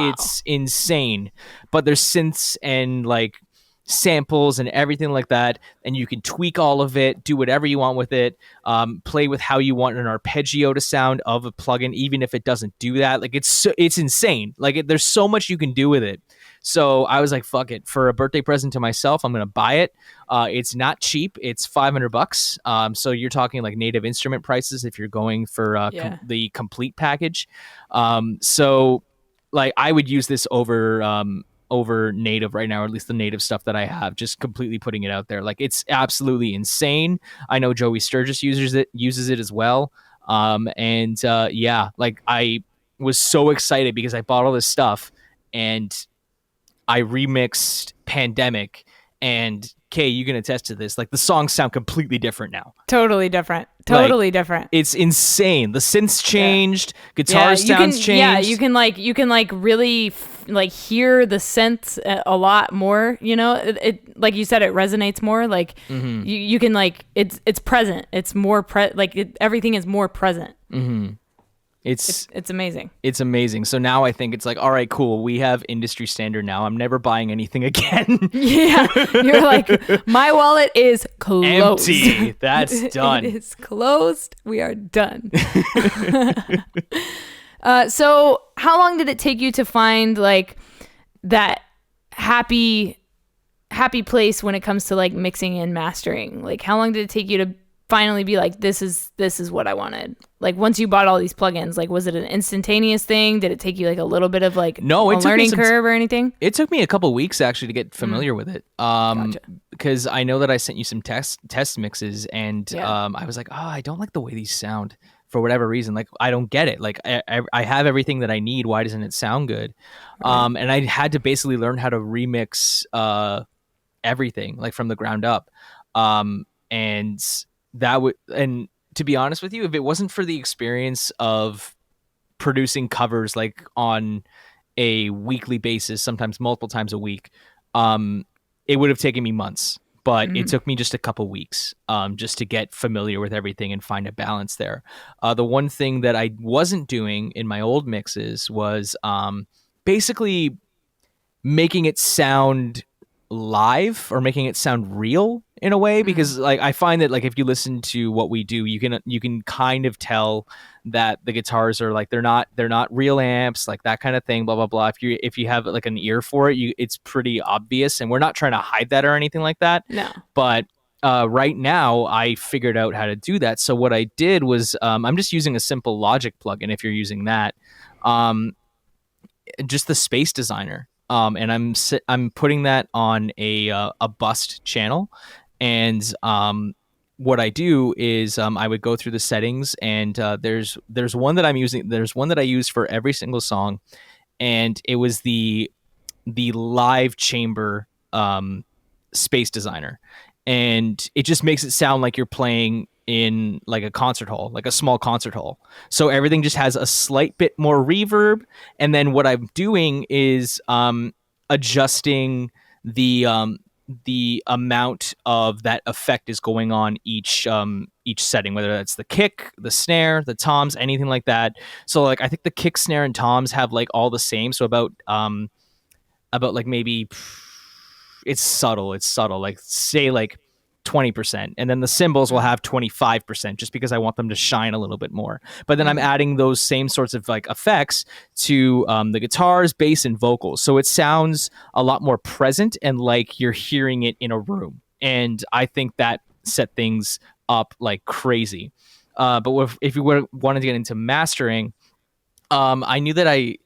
insane. But there's synths and like samples and everything like that, and you can tweak all of it, do whatever you want with it, play with how you want an arpeggio to sound of a plugin, even if it doesn't do that. Like it's insane. Like there's so much you can do with it. So I was like, fuck it, for a birthday present to myself, I'm gonna buy it. It's not cheap. It's $500. So you're talking like Native Instrument prices if you're going for the complete package. So like I would use this over Native right now, or at least the Native stuff that I have, just completely putting it out there. Like it's absolutely insane. I know Joey Sturgis uses it as well. Like I was so excited because I bought all this stuff and I remixed Pandemic, and Kay, you can attest to this. Like the songs sound completely different now. Totally different. It's insane. The synths changed. Guitar sounds changed. Yeah, you can really hear the synths a lot more. You know, it like you said, it resonates more. Like you can it's present. It's more everything is more present. Mm-hmm. It's amazing. It's amazing. So now I think it's like, all right, cool. We have industry standard now. I'm never buying anything again. Yeah. You're like, my wallet is closed. Empty. That's done. It is closed. We are done. So how long did it take you to find like that happy happy place when it comes to like mixing and mastering? Like, how long did it take you to finally be like, this is what I wanted? Like, once you bought all these plugins, like, was it an instantaneous thing? Did it take you like a little bit of like No, a learning curve or anything? It took me a couple weeks actually to get familiar with it. Gotcha. Because I know that I sent you some test mixes, and Yeah. I was like, oh, I don't like the way these sound for whatever reason. Like, I don't get it. Like, I have everything that I need. Why doesn't it sound good? Right. And I had to basically learn how to remix everything like from the ground up. And that would, and to be honest with you, if it wasn't for the experience of producing covers like on a weekly basis, sometimes multiple times a week, it would have taken me months, but it took me just a couple weeks, just to get familiar with everything and find a balance there. The one thing that I wasn't doing in my old mixes was basically making it sound live or making it sound real in a way, because like I find that like if you listen to what we do, you can kind of tell that the guitars are like they're not real amps, like that kind of thing, blah blah blah. If you have like an ear for it, it's pretty obvious, and we're not trying to hide that or anything like that. No. But right now I figured out how to do that. So what I did was I'm just using a simple Logic plugin if you're using that. Just the Space Designer, and I'm putting that on a bust channel, and what I do is I would go through the settings, and there's one that I'm using. There's one that I use for every single song, and it was the live chamber Space Designer, and it just makes it sound like you're playing in like a concert hall, like a small concert hall. So everything just has a slight bit more reverb, and then what I'm doing is adjusting the amount of that effect is going on each setting, whether that's the kick, the snare, the toms, anything like that. So like I think the kick, snare, and toms have like all the same. So about like maybe it's subtle, like say like 20%, and then the cymbals will have 25%, just because I want them to shine a little bit more. But then I'm adding those same sorts of like effects to the guitars, bass, and vocals, so it sounds a lot more present and like you're hearing it in a room. And I think that set things up like crazy. But if you wanted to get into mastering, I knew that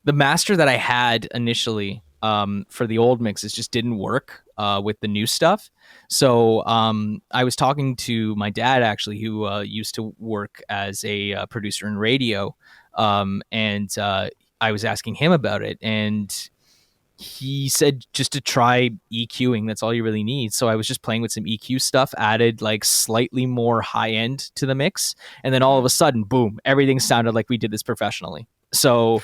the master that I had initially for the old mixes just didn't work with the new stuff. So I was talking to my dad, actually, who used to work as a producer in radio, and I was asking him about it, and he said just to try EQing. That's all you really need. So I was just playing with some EQ stuff, added like slightly more high end to the mix, and then all of a sudden, boom, everything sounded like we did this professionally. So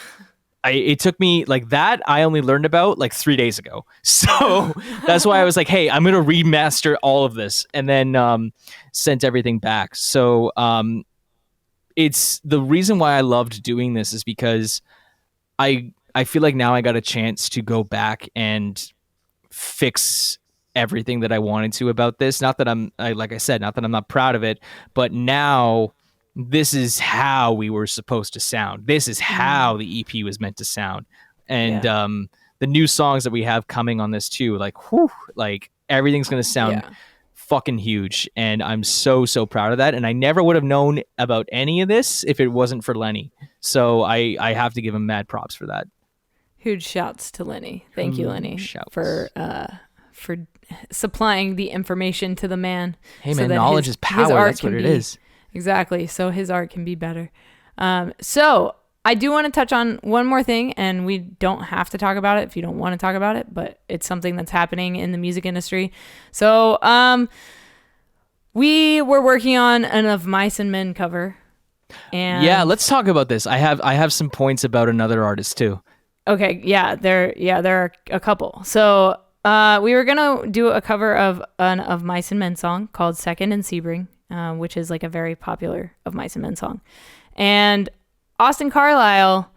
it took me like that. I only learned about like 3 days ago. So that's why I was like, hey, I'm going to remaster all of this, and then sent everything back. So it's the reason why I loved doing this is because I feel like now I got a chance to go back and fix everything that I wanted to about this. Not that like I said, not that I'm not proud of it, but now this is how we were supposed to sound. This is how the EP was meant to sound. And the new songs that we have coming on this too, like, whew, like everything's going to sound fucking huge. And I'm so proud of that. And I never would have known about any of this if it wasn't for Lenny. So I have to give him mad props for that. Huge shouts to Lenny. Thank you, Lenny, shouts. for supplying the information to the man. Hey man, knowledge is power. That's what it is. Exactly. So his art can be better. So I do want to touch on one more thing, and we don't have to talk about it if you don't want to talk about it, but it's something that's happening in the music industry. So we were working on an Of Mice and Men cover. And yeah, let's talk about this. I have some points about another artist too. Okay, there are a couple. So we were gonna do a cover of an Of Mice and Men song called Second and Sebring, which is like a very popular Of Mice and Men song. And Austin Carlisle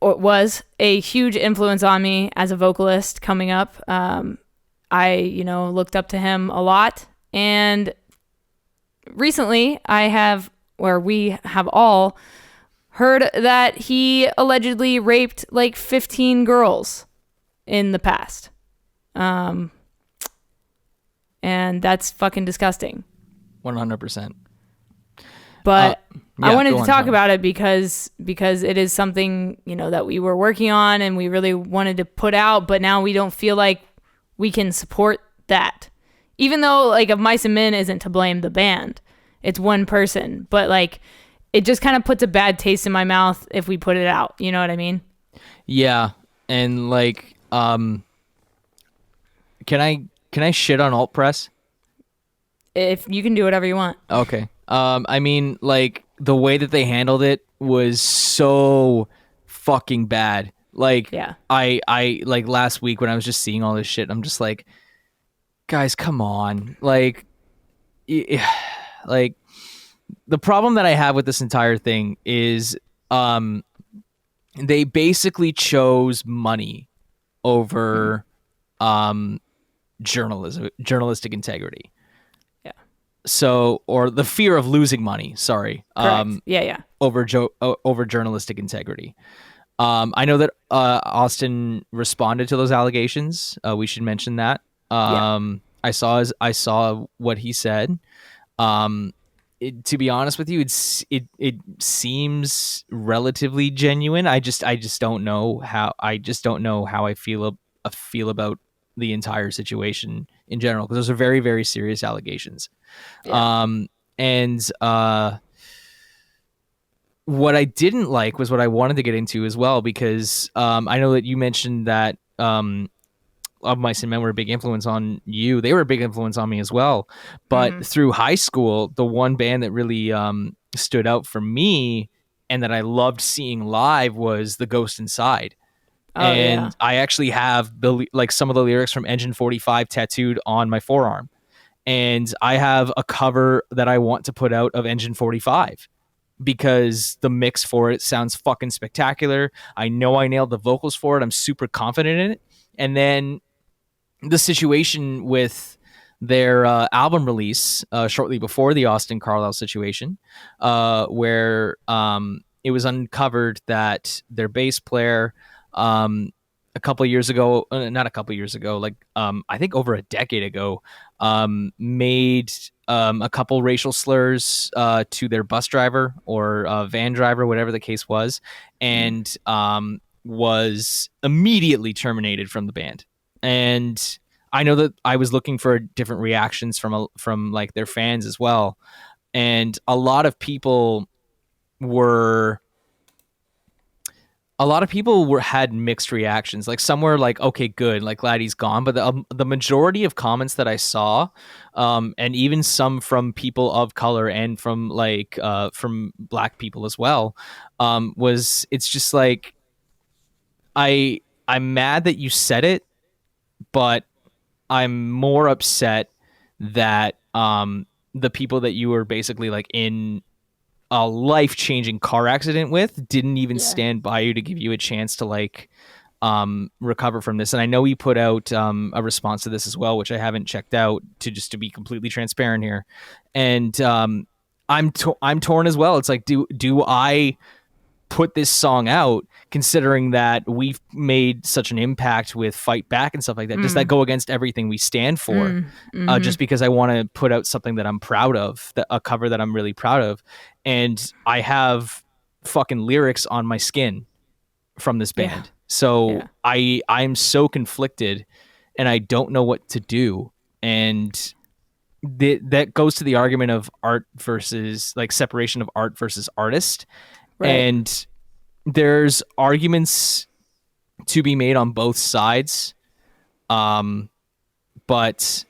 was a huge influence on me as a vocalist coming up. I looked up to him a lot, and recently we have all heard that he allegedly raped like 15 girls in the past. And that's fucking disgusting. 100%. But I wanted to talk sorry. about it because it is something, that we were working on and we really wanted to put out, but now we don't feel like we can support that. Even though like Of Mice and Men isn't to blame the band. It's one person, but like it just kind of puts a bad taste in my mouth if we put it out. You know what I mean? Yeah. And like can I shit on alt press? If you can do whatever you want. Okay. I mean, like the way that they handled it was so fucking bad. Like, Yeah. I like last week when I was just seeing all this shit, I'm just like, guys, come on. Like, like the problem that I have with this entire thing is, they basically chose money over, journalistic integrity. So, or the fear of losing money, sorry. Correct. Yeah. Over journalistic integrity. I know that Austin responded to those allegations. We should mention that. I saw what he said. To be honest with you, it seems relatively genuine. I just don't know how I feel about the entire situation in general, because those are very, very serious allegations. Yeah. And what I didn't like was what I wanted to get into as well, because I know that you mentioned that Of Mice and Men were a big influence on you. They were a big influence on me as well. But through high school, the one band that really stood out for me and that I loved seeing live was The Ghost Inside. Oh, And yeah. I actually have some of the lyrics from Engine 45 tattooed on my forearm. And I have a cover that I want to put out of Engine 45 because the mix for it sounds fucking spectacular. I know I nailed the vocals for it. I'm super confident in it. And then the situation with their album release shortly before the Austin Carlisle situation, where it was uncovered that their bass player, a couple of years ago, not a couple of years ago, like I think over a decade ago, made a couple racial slurs to their bus driver or van driver, whatever the case was, and was immediately terminated from the band. And I know that I was looking for different reactions from like their fans as well, and a lot of people had mixed reactions. Like some were like, okay, good, like glad he's gone. But the majority of comments that I saw, and even some from people of color and from from Black people as well, was it's just like I'm mad that you said it, but I'm more upset that the people that you were basically like in a life-changing car accident with didn't even stand by you to give you a chance to like recover from this. And I know he put out a response to this as well, which I haven't checked out, to be completely transparent here. And I'm torn as well. It's like, do I put this song out considering that we've made such an impact with Fight Back and stuff like that? Does that go against everything we stand for? Just because I want to put out something that I'm proud of, a cover that I'm really proud of, and I have fucking lyrics on my skin from this band. So I'm so conflicted and I don't know what to do. And that goes to the argument of art versus like separation of art versus artist. Right. And there's arguments to be made on both sides. But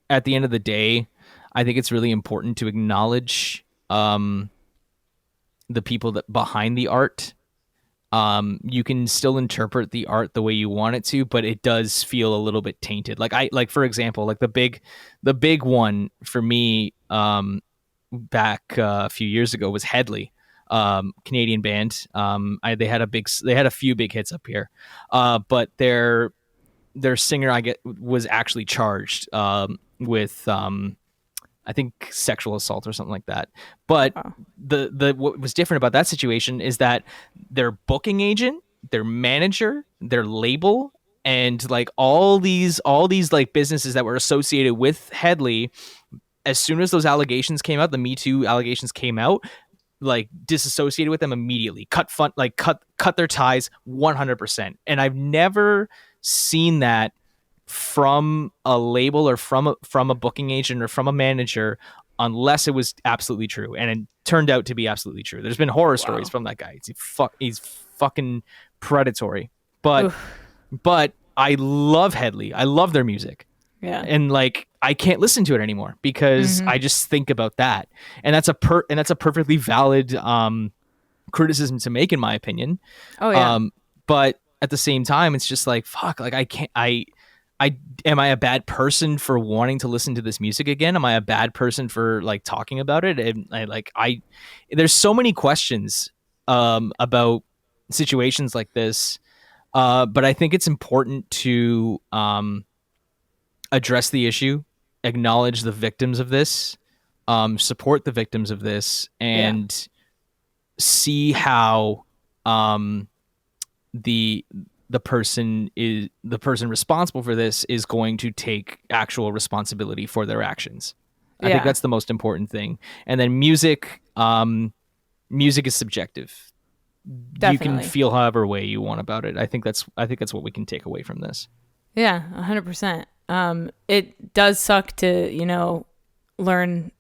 at the end of the day, I think it's really important to acknowledge the people that behind the art. You can still interpret the art the way you want it to, but it does feel a little bit tainted. Like for example, like the big one for me back a few years ago was Headley. Canadian band. They had a few big hits up here, but their singer was actually charged with I think sexual assault or something like that. But the what was different about that situation is that their booking agent, their manager, their label, and like all these like businesses that were associated with Headley, as soon as those allegations came out, the Me Too allegations came out, like disassociated with them immediately, cut their ties 100%. And I've never seen that from a label or from a booking agent or from a manager, unless it was absolutely true. And it turned out to be absolutely true. There's been horror stories from that guy. He's fucking predatory. But I love Headley. I love their music. Yeah. And like I can't listen to it anymore because I just think about that. And that's a perfectly valid criticism to make, in my opinion. Oh yeah. But at the same time, it's just like, fuck, like am I a bad person for wanting to listen to this music again? Am I a bad person for like talking about it? And there's so many questions about situations like this. But I think it's important to address the issue, acknowledge the victims of this, support the victims of this, and see how the person responsible for this is going to take actual responsibility for their actions. I think that's the most important thing. And then music is subjective. Definitely. You can feel however way you want about it. I think that's what we can take away from this. Yeah, 100%. It does suck to, learn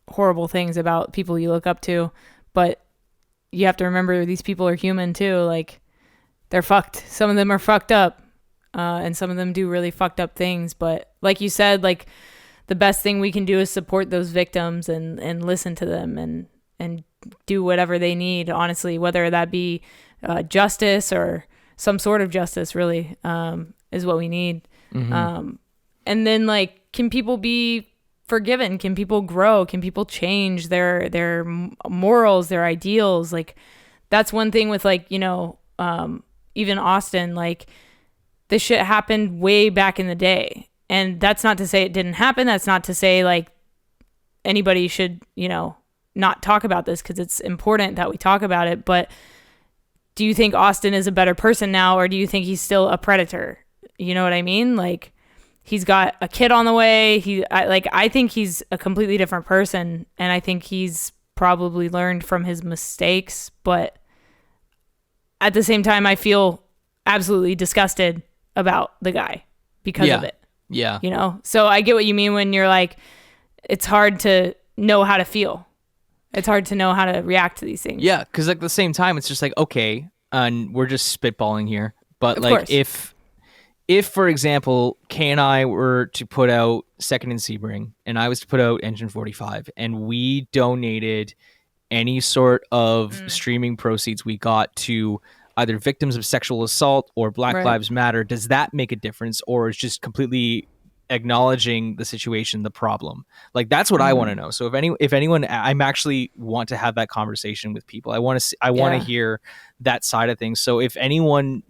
horrible things about people you look up to, but you have to remember these people are human too. Like, they're fucked. Some of them are fucked up, and some of them do really fucked up things. But like you said, like the best thing we can do is support those victims and listen to them and do whatever they need, honestly, whether that be justice or some sort of justice, really, is what we need. Mm-hmm. And then, like, can people be forgiven? Can people grow? Can people change their morals, their ideals? Like, that's one thing with, like, even Austin, like, this shit happened way back in the day. And that's not to say it didn't happen. That's not to say, like, anybody should, not talk about this, because it's important that we talk about it. But do you think Austin is a better person now, or do you think he's still a predator? You know what I mean? Like, he's got a kid on the way. I think he's a completely different person, and I think he's probably learned from his mistakes. But at the same time, I feel absolutely disgusted about the guy because of it. Yeah. So I get what you mean when you're like, it's hard to know how to feel. It's hard to know how to react to these things. Yeah, because at the same time, it's just like, okay, and we're just spitballing here. But of like, course. if for example, Kay and I were to put out Second and Sebring, and I was to put out Engine 45, and we donated any sort of streaming proceeds we got to either victims of sexual assault or Black Lives Matter, does that make a difference, or is just completely acknowledging the situation, the problem? Like, that's what I want to know. So if anyone, I'm actually want to have that conversation with people. I want to hear that side of things. So if anyone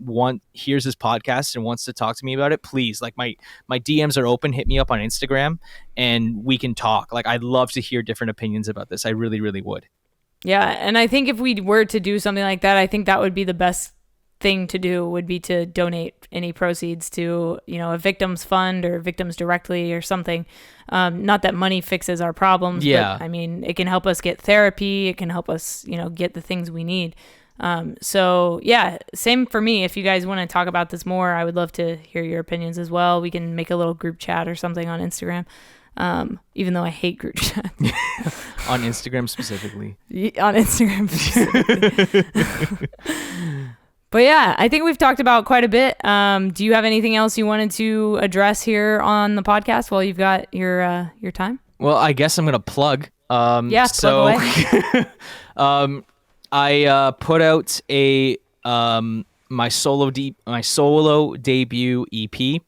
hears this podcast and wants to talk to me about it, please, like, my DMs are open. Hit me up on Instagram and we can talk. Like, I'd love to hear different opinions about this. I really, really would. Yeah. And I think if we were to do something like that, I think that would be the best thing to do, would be to donate any proceeds to, a victims fund or victims directly or something. Not that money fixes our problems, but I mean, it can help us get therapy. It can help us, get the things we need. So yeah, same for me. If you guys want to talk about this more, I would love to hear your opinions as well. We can make a little group chat or something on Instagram. Even though I hate group chat. On Instagram specifically. On Instagram specifically. But yeah, I think we've talked about quite a bit. Do you have anything else you wanted to address here on the podcast while you've got your time? Well, I guess I'm going to plug. Plug away. I put out my solo debut EP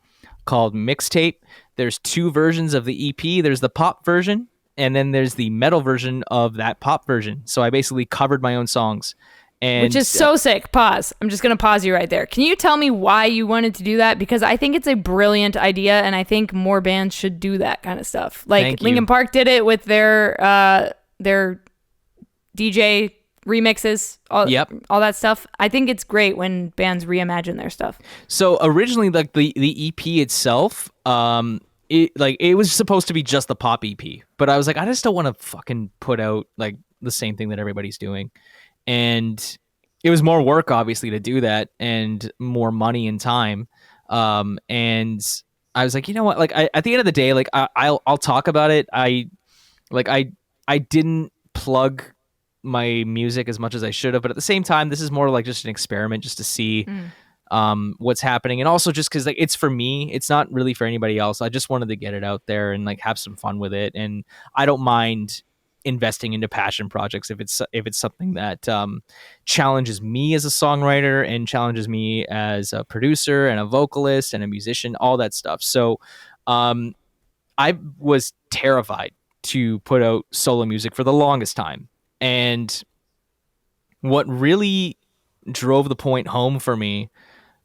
called Mixtape. There's two versions of the EP. There's the pop version, and then there's the metal version of that pop version. So I basically covered my own songs. Which is so sick. Pause. I'm just going to pause you right there. Can you tell me why you wanted to do that? Because I think it's a brilliant idea, and I think more bands should do that kind of stuff. Like Linkin Park did it with their DJ remixes, Yep. all that stuff. I think it's great when bands reimagine their stuff. So originally, like the EP itself, it was supposed to be just the pop EP, but I was like, I just don't want to fucking put out like the same thing that everybody's doing, and it was more work obviously to do that and more money and time, and I was like, you know what, like at the end of the day, like I'll talk about it. Like I didn't plug my music as much as I should have, but at the same time, this is more like just an experiment, just to see what's happening, and also just because like it's for me, it's not really for anybody else. I just wanted to get it out there and like have some fun with it, and I don't mind investing into passion projects if it's something that challenges me as a songwriter and challenges me as a producer and a vocalist and a musician, all that stuff. So I was terrified to put out solo music for the longest time, and what really drove the point home for me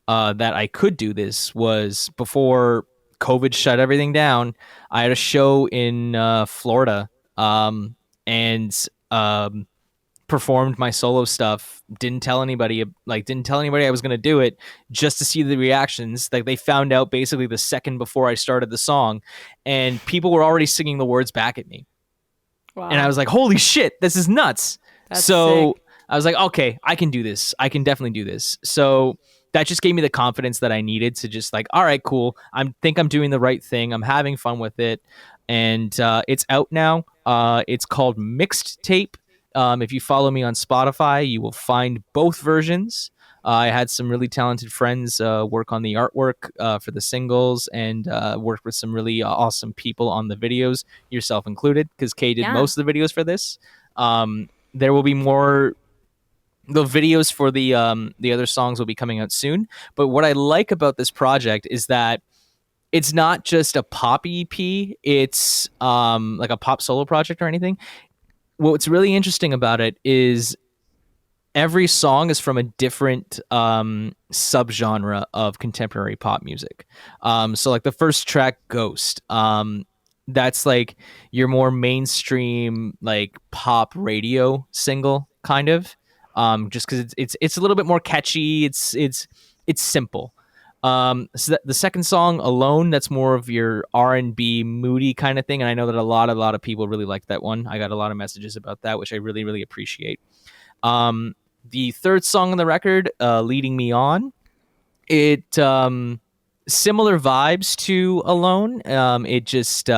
that I could do this was before COVID shut everything down. I had a show in Florida, and performed my solo stuff. Didn't tell anybody. Didn't tell anybody I was going to do it, just to see the reactions. Like they found out basically the second before I started the song, and people were already singing the words back at me. Wow. And I was like, "Holy shit, this is nuts!" That's so sick. I was like, "Okay, I can do this. I can definitely do this." So that just gave me the confidence that I needed to just like, all right, cool. I'm doing the right thing. I'm having fun with it, and it's out now. It's called Mixed Tape. If you follow me on Spotify, you will find both versions. I had some really talented friends work on the artwork for the singles, and worked with some really awesome people on the videos, yourself included, because Kay did most of the videos for this. There will be more. The videos for the other songs will be coming out soon. But what I like about this project is that it's not just a pop EP. It's like a pop solo project or anything. What's really interesting about it is every song is from a different subgenre of contemporary pop music. So like the first track, Ghost, that's like your more mainstream like pop radio single kind of. Just because it's a little bit more catchy. It's simple. So the second song, Alone, that's more of your R&B moody kind of thing, and I know that a lot of people really like that one. I got a lot of messages about that, which I really really appreciate. The third song on the record, Leading Me On, it similar vibes to Alone. It just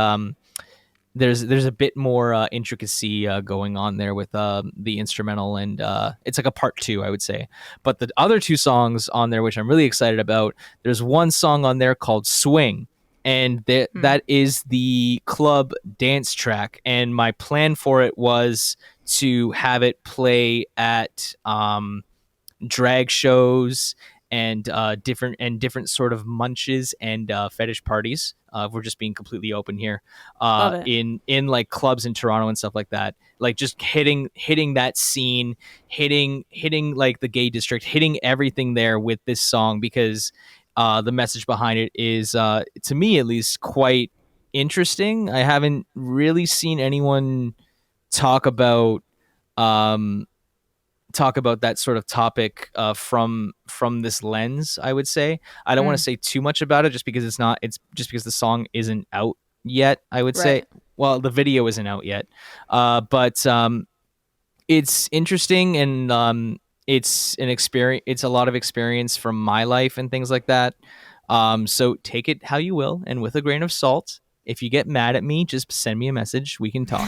there's a bit more intricacy going on there with the instrumental, and it's like a part two, I would say. But the other two songs on there, which I'm really excited about, there's one song on there called Swing, and that is the club dance track. And my plan for it was to have it play at drag shows and different sort of munches and fetish parties. We're just being completely open here. In like clubs in Toronto and stuff like that. Like just hitting that scene, hitting like the gay district, hitting everything there with this song, because the message behind it is, to me at least, quite interesting. I haven't really seen anyone talk about that sort of topic from this lens. I would say I don't want to say too much about it, just because it's just because the song isn't out yet. I would say, well, the video isn't out yet, but it's interesting, and it's an experience. It's a lot of experience from my life and things like that. So take it how you will, and with a grain of salt. If you get mad at me, just send me a message. We can talk.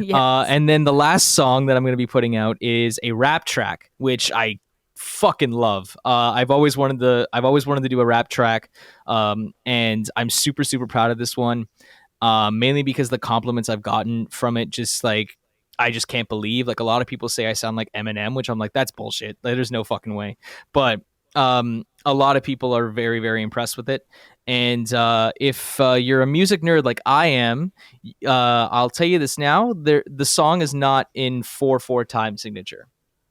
Yes. And then the last song that I'm going to be putting out is a rap track, which I fucking love. I've always wanted to do a rap track, and I'm super super proud of this one. Mainly because the compliments I've gotten from it, just like, I just can't believe. Like, a lot of people say I sound like Eminem, which I'm like, that's bullshit. There's no fucking way. But a lot of people are very very impressed with it. And if you're a music nerd like I am, I'll tell you this now: the song is not in 4/4 time signature,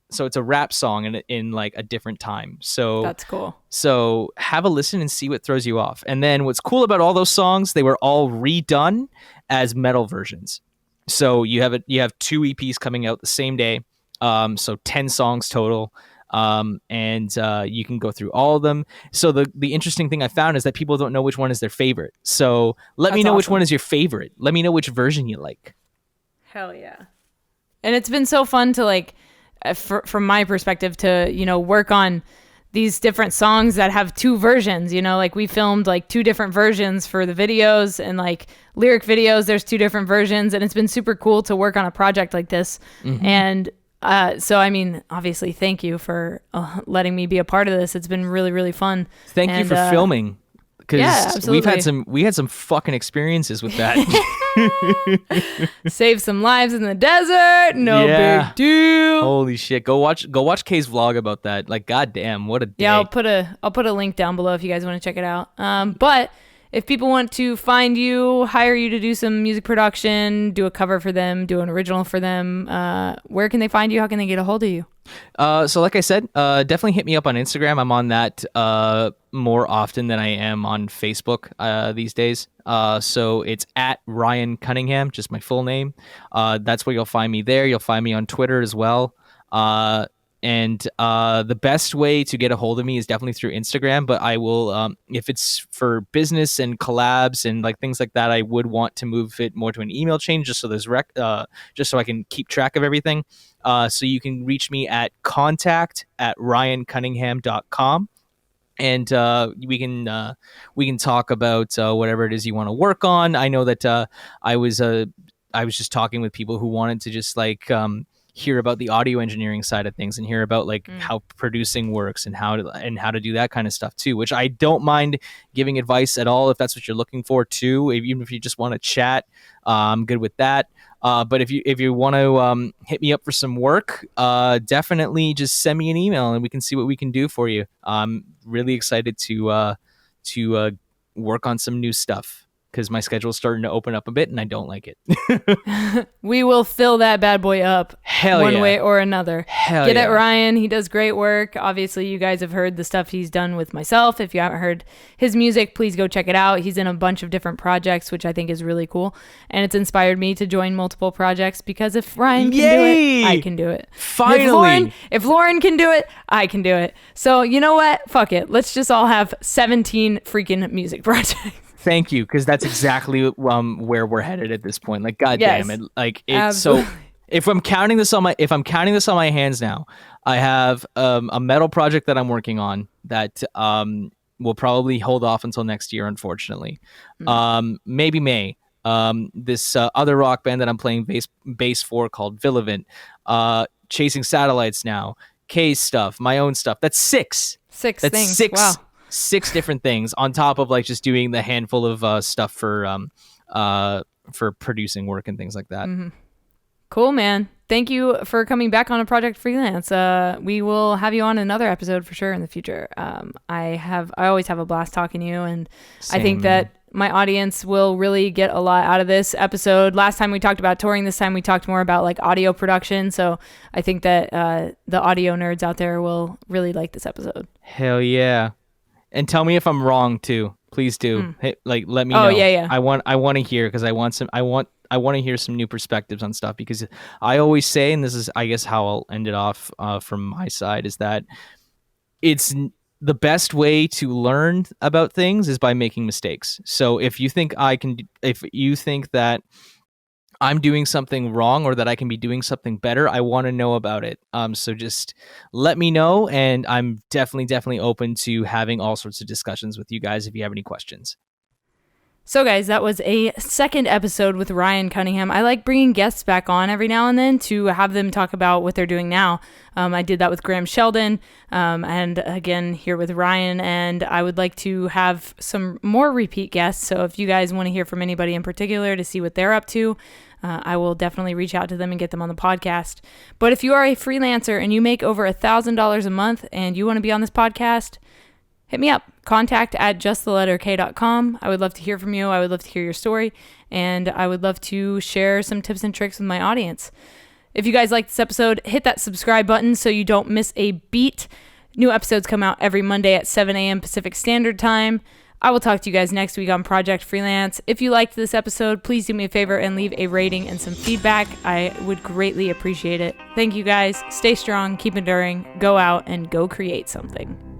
so it's a rap song in like a different time. So that's cool. So have a listen and see what throws you off. And then what's cool about all those songs, they were all redone as metal versions. So you have two EPs coming out the same day. So 10 songs total. And you can go through all of them. So the interesting thing I found is that people don't know which one is their favorite. So let me know which one is your favorite. Let me know which version you like. Hell yeah. And it's been so fun to like, from my perspective, to, you know, work on these different songs that have two versions, you know, like we filmed like two different versions for the videos, and like lyric videos, there's two different versions, and it's been super cool to work on a project like this. And so, I mean, obviously, thank you for letting me be a part of this. It's been really, really fun. Thank you for filming. Because we had some fucking experiences with that. Save some lives in the desert. No big deal. Holy shit. Go watch Kay's vlog about that. Like, goddamn, what a day. Yeah, I'll put a link down below if you guys want to check it out. But if people want to find you, hire you to do some music production, do a cover for them, do an original for them, where can they find you? How can they get a hold of you? So like I said, definitely hit me up on Instagram. I'm on that more often than I am on Facebook these days. So it's at Rian Cunningham, just my full name. That's where you'll find me there. You'll find me on Twitter as well. And the best way to get a hold of me is definitely through Instagram, but I will, if it's for business and collabs and like things like that, I would want to move it more to an email chain just so there's just so I can keep track of everything. So you can reach me at contact@ryancunningham.com. And we can talk about whatever it is you want to work on. I know that I was just talking with people who wanted to just like hear about the audio engineering side of things and hear about like how producing works and how to do that kind of stuff too, which I don't mind giving advice at all if that's what you're looking for too. Even if you just want to chat, I'm good with that. But if you want to hit me up for some work, definitely just send me an email and we can see what we can do for you. I'm really excited to work on some new stuff, because my schedule's starting to open up a bit and I don't like it. We will fill that bad boy up one way or another. Get at Rian. He does great work. Obviously, you guys have heard the stuff he's done with myself. If you haven't heard his music, please go check it out. He's in a bunch of different projects, which I think is really cool. And it's inspired me to join multiple projects, because if Rian can do it, I can do it. Finally. If Lauren can do it, I can do it. So you know what? Fuck it. Let's just all have 17 freaking music projects. Thank you, because that's exactly where we're headed at this point. Like, goddamn it! Like, it's so. If I'm counting this on my hands now, I have a metal project that I'm working on that will probably hold off until next year, unfortunately. Maybe May. This other rock band that I'm playing bass for called Villavant. Chasing Satellites now. Kay's stuff, my own stuff. That's six. That's things. Wow. 6 different things on top of like just doing the handful of stuff for producing work and things like that. Cool, man. Thank you for coming back on a Project Freelance. We will have you on another episode for sure in the future. I always have a blast talking to you, and I think that my audience will really get a lot out of this episode. Last time we talked about touring. This time we talked more about like audio production. So I think that the audio nerds out there will really like this episode. Hell yeah. And tell me if I'm wrong too. Please do. Hey, like, let me know. Yeah. I want to hear, because I want to hear some new perspectives on stuff, because I always say, and this is I guess how I'll end it off from my side, is that it's the best way to learn about things is by making mistakes. So if you think that I'm doing something wrong or that I can be doing something better, I want to know about it. So just let me know, and I'm definitely open to having all sorts of discussions with you guys if you have any questions. So guys, that was a second episode with Rian Cunningham. I like bringing guests back on every now and then to have them talk about what they're doing now. I did that with Graham Sheldon, and again here with Rian, and I would like to have some more repeat guests. So if you guys want to hear from anybody in particular to see what they're up to, I will definitely reach out to them and get them on the podcast. But if you are a freelancer and you make over $1,000 a month and you want to be on this podcast, hit me up. contact@justtheletterk.com. I would love to hear from you. I would love to hear your story, and I would love to share some tips and tricks with my audience. If you guys like this episode, hit that subscribe button so you don't miss a beat. New episodes come out every Monday at 7 a.m. Pacific Standard Time. I will talk to you guys next week on Project Freelance. If you liked this episode, please do me a favor and leave a rating and some feedback. I would greatly appreciate it. Thank you guys. Stay strong, keep enduring, go out and go create something.